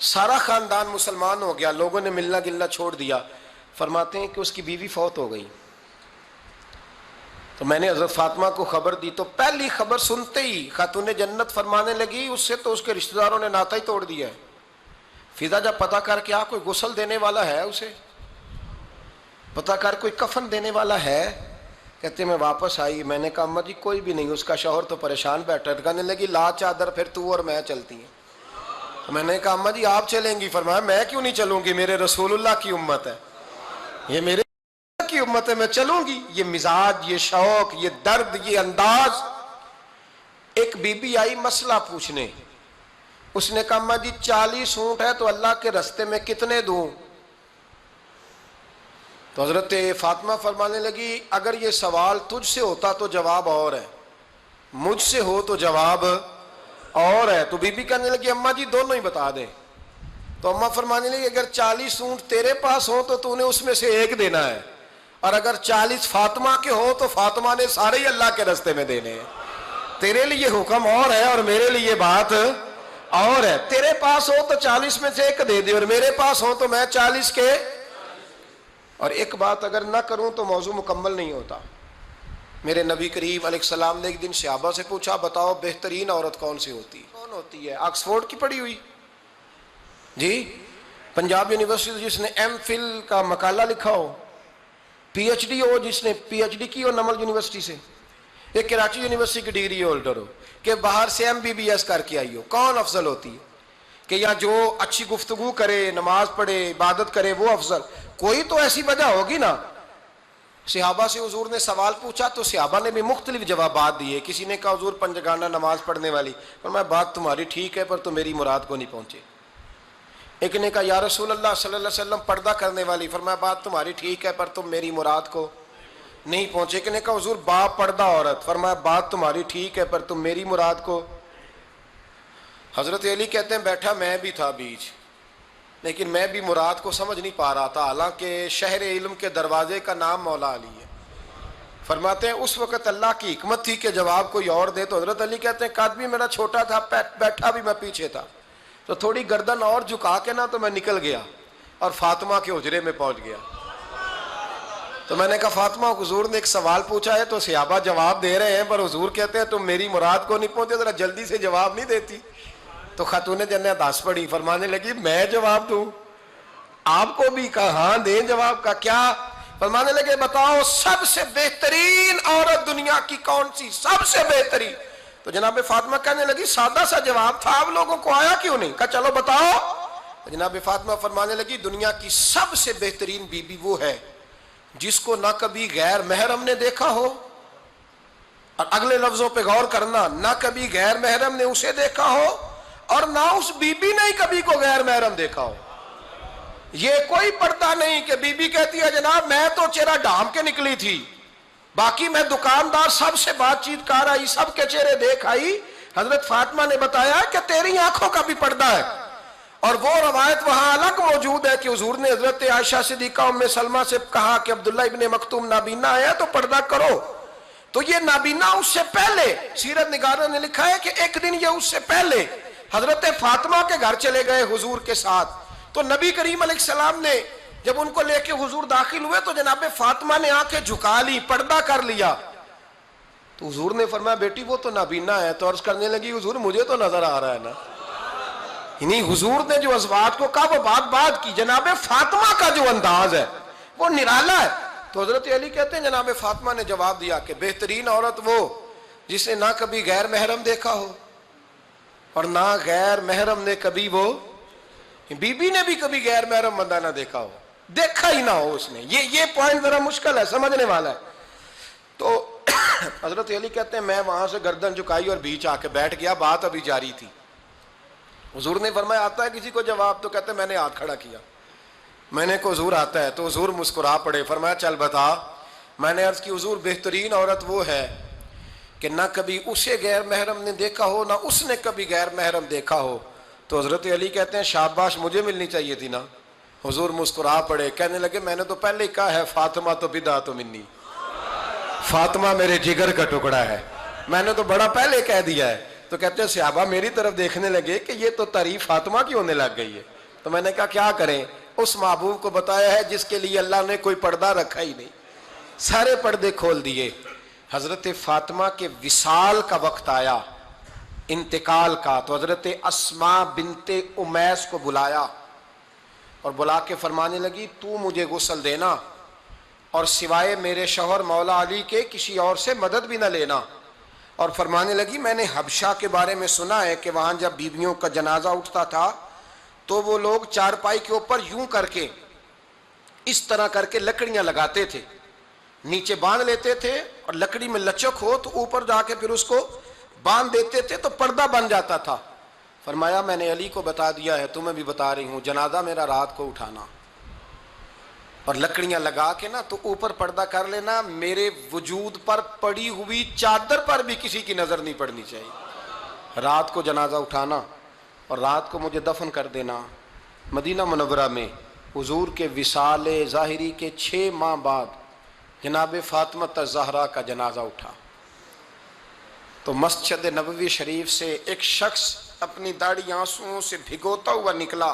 سارا خاندان مسلمان ہو گیا، لوگوں نے ملنا گلنا چھوڑ دیا۔ فرماتے ہیں کہ اس کی بیوی فوت ہو گئی، تو میں نے حضرت فاطمہ کو خبر دی، تو پہلی خبر سنتے ہی خاتون جنت فرمانے لگی اس سے تو اس کے رشتہ داروں نے ناتا ہی توڑ دیا ہے۔ فضا جب پتہ کر کے کوئی غسل دینے والا ہے، اسے پتہ کر کوئی کفن دینے والا ہے، کہتے میں واپس آئی، میں نے کہا اماں جی کوئی بھی نہیں، اس کا شوہر تو پریشان بیٹھا ہے، کہنے لگی لا چادر پھر تو اور میں چلتی ہیں۔ تو میں نے کہا اماں جی آپ چلیں گی؟ فرمایا میں کیوں نہیں چلوں گی، میرے رسول اللہ کی امت ہے، یہ میرے کی امت ہے، میں چلوں گی۔ یہ مزاج، یہ شوق، یہ درد، یہ انداز۔ ایک بی بی آئی مسئلہ پوچھنے، اس نے کہا اماں جی 40 اونٹ ہے تو اللہ کے رستے میں کتنے دوں؟ تو حضرت فاطمہ فرمانے لگی اگر یہ سوال تجھ سے ہوتا تو جواب اور ہے، مجھ سے ہو تو جواب اور ہے۔ تو بی بی کہنے لگی اماں جی دونوں ہی بتا دیں۔ تو اماں فرمانے لگی اگر 40 اونٹ تیرے پاس ہو تو تو نے اس میں سے ایک دینا ہے، اور اگر 40 فاطمہ کے ہو تو فاطمہ نے سارے ہی اللہ کے رستے میں دینے ہیں۔ تیرے لیے حکم اور ہے اور میرے لیے بات اور ہے۔ تیرے پاس ہو تو 40 میں سے ایک دے دے، اور میرے پاس ہو تو میں 40 کے۔ اور ایک بات اگر نہ کروں تو موضوع مکمل نہیں ہوتا۔ میرے نبی کریم علیہ السلام نے ایک دن صحابہ سے پوچھا بتاؤ بہترین عورت کون سی ہوتی ہے؟ کون ہوتی ہے؟ آکسفورڈ کی پڑھی ہوئی جی، پنجاب یونیورسٹی جس نے ایم فل کا مقالہ لکھا ہو، پی ایچ ڈی ہو جس نے پی ایچ ڈی کی ہو نمل یونیورسٹی سے، ایک کراچی یونیورسٹی کی ڈگری ہولڈر ہو، کہ باہر سے ایم بی بی ایس کر کے آئی ہو، کون افضل ہوتی ہے؟ کہ یا جو اچھی گفتگو کرے، نماز پڑھے، عبادت کرے وہ افضل؟ کوئی تو ایسی وجہ ہوگی نا۔ صحابہ سے حضور نے سوال پوچھا تو صحابہ نے بھی مختلف جوابات دیے۔ کسی نے کہا حضور پنجگانہ نماز پڑھنے والی، فرمایا بات تمہاری ٹھیک ہے پر تم میری مراد کو نہیں پہنچے۔ ایک نے کہا یا رسول اللہ صلی اللہ علیہ وسلم پردہ کرنے والی، فرمایا بات تمہاری ٹھیک ہے پر تم میری مراد کو نہیں پہنچے۔ ایک نے کہا حضور با پردہ عورت، فرمایا بات تمہاری ٹھیک ہے پر تم میری مراد کو۔ حضرت علی کہتے ہیں بیٹھا میں بھی تھا بیچ، لیکن میں بھی مراد کو سمجھ نہیں پا رہا تھا، حالانکہ شہر علم کے دروازے کا نام مولا علی ہے۔ فرماتے ہیں اس وقت اللہ کی حکمت تھی کہ جواب کوئی اور دے، تو حضرت علی کہتے ہیں قد بھی میرا چھوٹا تھا، بیٹھا بھی میں پیچھے تھا، تو تھوڑی گردن اور جھکا کے نا تو میں نکل گیا اور فاطمہ کے حجرے میں پہنچ گیا۔ تو میں نے کہا فاطمہ حضور نے ایک سوال پوچھا ہے تو صحابہ جواب دے رہے ہیں پر حضور کہتے ہیں تم میری مراد کو نہیں پہنچے، ذرا جلدی سے جواب نہیں دیتی؟ تو خاتون جنت ہنس پڑی، فرمانے لگی میں جواب دوں؟ آپ کو بھی کہا ہاں دیں جواب کا کیا؟ فرمانے لگے بتاؤ سب سے بہترین عورت دنیا کی کون سی، سب سے بہترین؟ تو جناب فاطمہ کہنے لگی سادہ سا جواب تھا، آپ لوگوں کو آیا کیوں نہیں؟ کہا چلو بتاؤ۔ تو جناب فاطمہ فرمانے لگی دنیا کی سب سے بہترین بی بی وہ ہے جس کو نہ کبھی غیر محرم نے دیکھا ہو، اور اگلے لفظوں پہ غور کرنا، نہ کبھی غیر محرم نے اسے دیکھا ہو اور نہ اس بی بی نے ہی کبھی کو غیر محرم دیکھا ہو۔ یہ کوئی پردہ نہیں کہ بی بی کہتی ہے جناب میں تو چہرہ ڈھانپ کے نکلی تھی، باقی میں دکاندار سب سے بات چیت کر آئی، سب کے چہرے دیکھ آئی۔ حضرت فاطمہ نے بتایا کہ تیری آنکھوں کا بھی پردہ ہے، اور وہ روایت وہاں الگ موجود ہے کہ حضور نے حضرت عائشہ صدیقہ ام سلمہ سے کہا کہ عبداللہ ابن مکتوم نابینا ہے تو پردہ کرو۔ تو یہ نابینا اس سے پہلے، سیرت نگاروں نے لکھا ہے کہ ایک دن یہ اس سے پہلے حضرت فاطمہ کے گھر چلے گئے حضور کے ساتھ، تو نبی کریم علیہ السلام نے جب ان کو لے کے حضور داخل ہوئے تو جناب فاطمہ نے آنکھیں جھکا لی، پردہ کر لیا۔ تو حضور نے فرمایا بیٹی وہ تو نابینا ہے، تو عرض کرنے لگی حضور مجھے تو نظر آ رہا ہے نا۔ یعنی حضور نے جو ازواج کو کہا وہ بات کی، جناب فاطمہ کا جو انداز ہے وہ نرالا ہے۔ تو حضرت علی کہتے ہیں جناب فاطمہ نے جواب دیا کہ بہترین عورت وہ جس نے نہ کبھی غیر محرم دیکھا ہو اور نہ غیر محرم نے کبھی، وہ بی بی نے بھی کبھی غیر محرم بندہ نہ دیکھا ہو، دیکھا ہی نہ ہو اس نے۔ یہ پوائنٹ ذرا مشکل ہے، سمجھنے والا ہے۔ تو حضرت علی کہتے ہیں میں وہاں سے گردن جھکائی اور بیچ آ کے بیٹھ گیا، بات ابھی جاری تھی۔ حضور نے فرمایا آتا ہے کسی کو جواب؟ تو کہتے ہیں میں نے ہاتھ کھڑا کیا، میں نے کو حضور آتا ہے، تو حضور مسکرا پڑے، فرمایا چل بتا۔ میں نے عرض کی حضور بہترین عورت وہ ہے کہ نہ کبھی اسے غیر محرم نے دیکھا ہو نہ اس نے کبھی غیر محرم دیکھا ہو۔ تو حضرت علی کہتے ہیں شاباش مجھے ملنی چاہیے تھی نا۔ حضور مسکرا پڑے، کہنے لگے میں نے تو پہلے ہی کہا ہے فاطمہ تو بدعت منی، فاطمہ میرے جگر کا ٹکڑا ہے، میں نے تو بڑا پہلے کہہ دیا ہے۔ تو کہتے ہیں صحابہ میری طرف دیکھنے لگے کہ یہ تو تعریف فاطمہ کی ہونے لگ گئی ہے۔ تو میں نے کہا کیا کریں، اس محبوب کو بتایا ہے جس کے لیے اللہ نے کوئی پردہ رکھا ہی نہیں، سارے پردے کھول دیے۔ حضرت فاطمہ کے وصال کا وقت آیا، انتقال کا، تو حضرت اسماء بنت امیس کو بلایا اور بلا کے فرمانے لگی تو مجھے غسل دینا اور سوائے میرے شوہر مولا علی کے کسی اور سے مدد بھی نہ لینا، اور فرمانے لگی میں نے حبشہ کے بارے میں سنا ہے کہ وہاں جب بیویوں کا جنازہ اٹھتا تھا تو وہ لوگ چارپائی کے اوپر یوں کر کے اس طرح کر کے لکڑیاں لگاتے تھے، نیچے باندھ لیتے تھے اور لکڑی میں لچک ہو تو اوپر جا کے پھر اس کو باندھ دیتے تھے تو پردہ بن جاتا تھا۔ فرمایا میں نے علی کو بتا دیا ہے، تمہیں بھی بتا رہی ہوں، جنازہ میرا رات کو اٹھانا اور لکڑیاں لگا کے نا تو اوپر پردہ کر لینا، میرے وجود پر پڑی ہوئی چادر پر بھی کسی کی نظر نہیں پڑنی چاہیے۔ رات کو جنازہ اٹھانا اور رات کو مجھے دفن کر دینا۔ مدینہ منورہ میں حضور کے وصال ظاہری کے 6 ماہ بعد جناب فاطمہ الزہرا کا جنازہ اٹھا تو مسجد نبوی شریف سے ایک شخص اپنی داڑھی آنسوؤں سے بھگوتا ہوا نکلا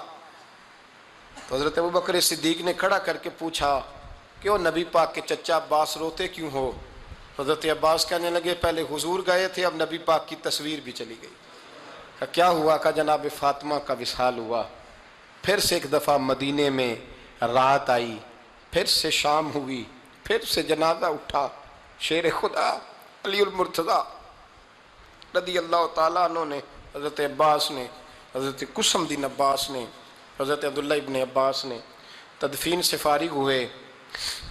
تو حضرت ابوبکر صدیق نے کھڑا کر کے پوچھا کیوں نبی پاک کے چچا عباس روتے کیوں ہو؟ حضرت عباس کہنے لگے پہلے حضور گئے تھے، اب نبی پاک کی تصویر بھی چلی گئی۔ کہا کیا ہوا؟ کہا جناب فاطمہ کا وصال ہوا، پھر سے ایک دفعہ مدینے میں رات آئی، پھر سے شام ہوئی، پھر سے جنازہ اٹھا۔ شیر خدا علی المرتضیٰ رضی اللہ تعالیٰ عنہ نے، حضرت عباس نے، حضرت قسم دین عباس نے، حضرت عبداللہ ابن عباس نے تدفین سے فارغ ہوئے۔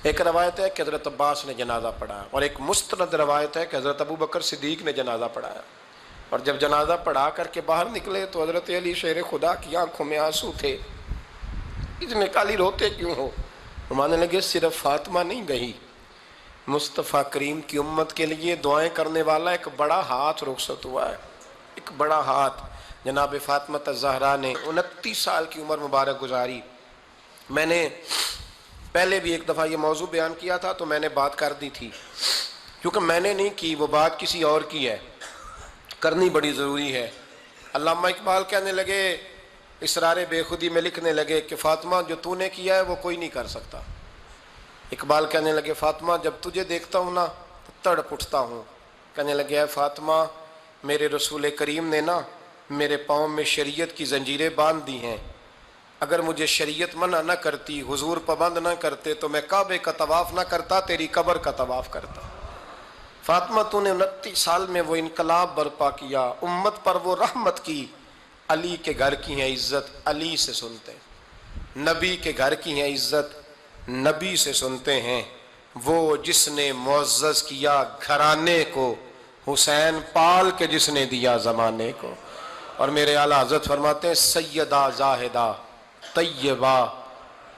ایک روایت ہے کہ حضرت عباس نے جنازہ پڑھایا اور ایک مستند روایت ہے کہ حضرت ابوبکر صدیق نے جنازہ پڑھایا، اور جب جنازہ پڑھا کر کے باہر نکلے تو حضرت علی شیر خدا کی آنکھوں میں آنسو تھے۔ اس میں کالی روتے کیوں ہو؟ فرمانے لگے صرف فاطمہ نہیں گئی، مصطفیٰ کریم کی امت کے لیے دعائیں کرنے والا ایک بڑا ہاتھ رخصت ہوا ہے، ایک بڑا ہاتھ۔ جناب فاطمہ الزہرا نے 29 سال کی عمر مبارک گزاری۔ میں نے پہلے بھی ایک دفعہ یہ موضوع بیان کیا تھا تو میں نے بات کر دی تھی، کیونکہ میں نے نہیں کی، وہ بات کسی اور کی ہے، کرنی بڑی ضروری ہے۔ علامہ اقبال کہنے لگے، اسرار بے خودی میں لکھنے لگے کہ فاطمہ جو تو نے کیا ہے وہ کوئی نہیں کر سکتا۔ اقبال کہنے لگے فاطمہ جب تجھے دیکھتا ہوں نا تو تڑپ اٹھتا ہوں۔ کہنے لگے اے فاطمہ میرے رسول کریم نے نا میرے پاؤں میں شریعت کی زنجیریں باندھ دی ہیں، اگر مجھے شریعت منع نہ کرتی، حضور پابند نہ کرتے تو میں کعبے کا طواف نہ کرتا، تیری قبر کا طواف کرتا۔ فاطمہ تو نے 29 سال میں وہ انقلاب برپا کیا، امت پر وہ رحمت کی۔ علی کے گھر کی ہیں عزت، علی سے سنتے ہیں، نبی کے گھر کی ہیں عزت، نبی سے سنتے ہیں۔ وہ جس نے معزز کیا گھرانے کو، حسین پال کے جس نے دیا زمانے کو۔ اور میرے اعلیٰ حضرت فرماتے ہیں سیدہ زاہدہ طیبہ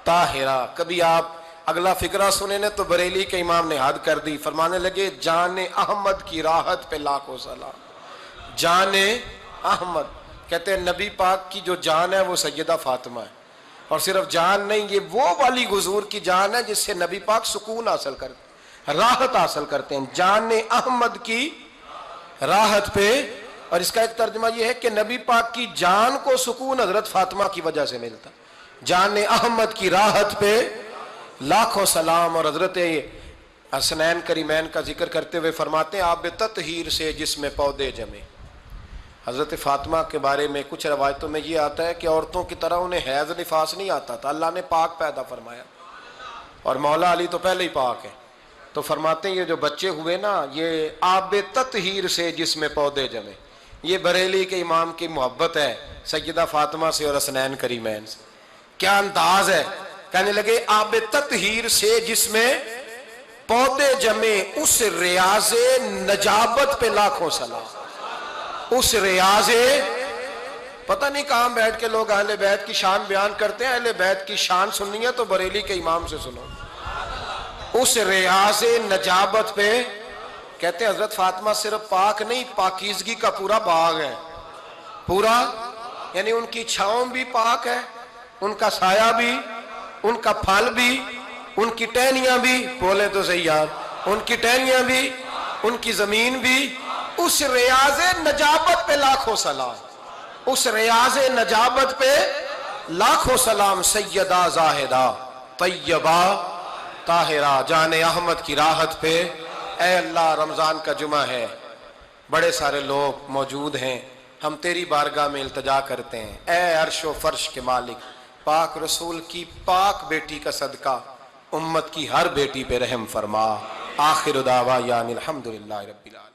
طاہرہ۔ کبھی آپ اگلا فقرہ سنے نے تو بریلی کے امام نے حد کر دی، فرمانے لگے جان احمد کی راحت پہ لاکھوں سلام۔ جان احمد کہتے ہیں نبی پاک کی جو جان ہے وہ سیدہ فاطمہ ہے، اور صرف جان نہیں، یہ وہ والی حضور کی جان ہے جس سے نبی پاک سکون حاصل کرتے ہیں، راحت حاصل کرتے ہیں۔ جان احمد کی راحت پہ، اور اس کا ایک ترجمہ یہ ہے کہ نبی پاک کی جان کو سکون حضرت فاطمہ کی وجہ سے ملتا۔ جان احمد کی راحت پہ لاکھوں سلام۔ اور حضرت حسنین کریمین کا ذکر کرتے ہوئے فرماتے ہیں آب تطہیر سے جس میں پودے جمے۔ حضرت فاطمہ کے بارے میں کچھ روایتوں میں یہ آتا ہے کہ عورتوں کی طرح انہیں حیض نفاس نہیں آتا تھا، اللہ نے پاک پیدا فرمایا، اور مولا علی تو پہلے ہی پاک ہے، تو فرماتے ہیں یہ جو بچے ہوئے نا یہ آب تطہیر سے جس میں پودے جمے۔ یہ بریلی کے امام کی محبت ہے سیدہ فاطمہ سے اور حسنین کریمین سے، کیا انداز ہے۔ کہنے لگے آب تطہیر سے جس میں پودے جمے، اس ریاض نجابت پہ لاکھوں سلام۔ اس ریاض، پتہ نہیں کہاں بیٹھ کے لوگ اہل بیت کی شان بیان کرتے ہیں، اہل بیت کی شان سننی ہے تو بریلی کے امام سے سنو۔ اس ریاض نجابت پہ کہتے ہیں حضرت فاطمہ صرف پاک نہیں، پاکیزگی کا پورا باغ ہے، پورا، یعنی ان کی چھاؤں بھی پاک ہے، ان کا سایہ بھی، ان کا پھل بھی، ان کی ٹہنیاں بھی، بولے تو صحیح یار، ان کی ٹہنیاں بھی، ان کی زمین بھی۔ اس ریاض نجابت پہ لاکھوں سلام، اس ریاض نجابت پہ لاکھوں سلام۔ سیدہ زاہدہ طیبہ طاہرہ، جان احمد کی راحت پہ۔ اے اللہ رمضان کا جمعہ ہے، بڑے سارے لوگ موجود ہیں، ہم تیری بارگاہ میں التجا کرتے ہیں، اے عرش و فرش کے مالک، پاک رسول کی پاک بیٹی کا صدقہ امت کی ہر بیٹی پہ رحم فرما۔ آخر دعوانا الحمدللہ رب العالمین۔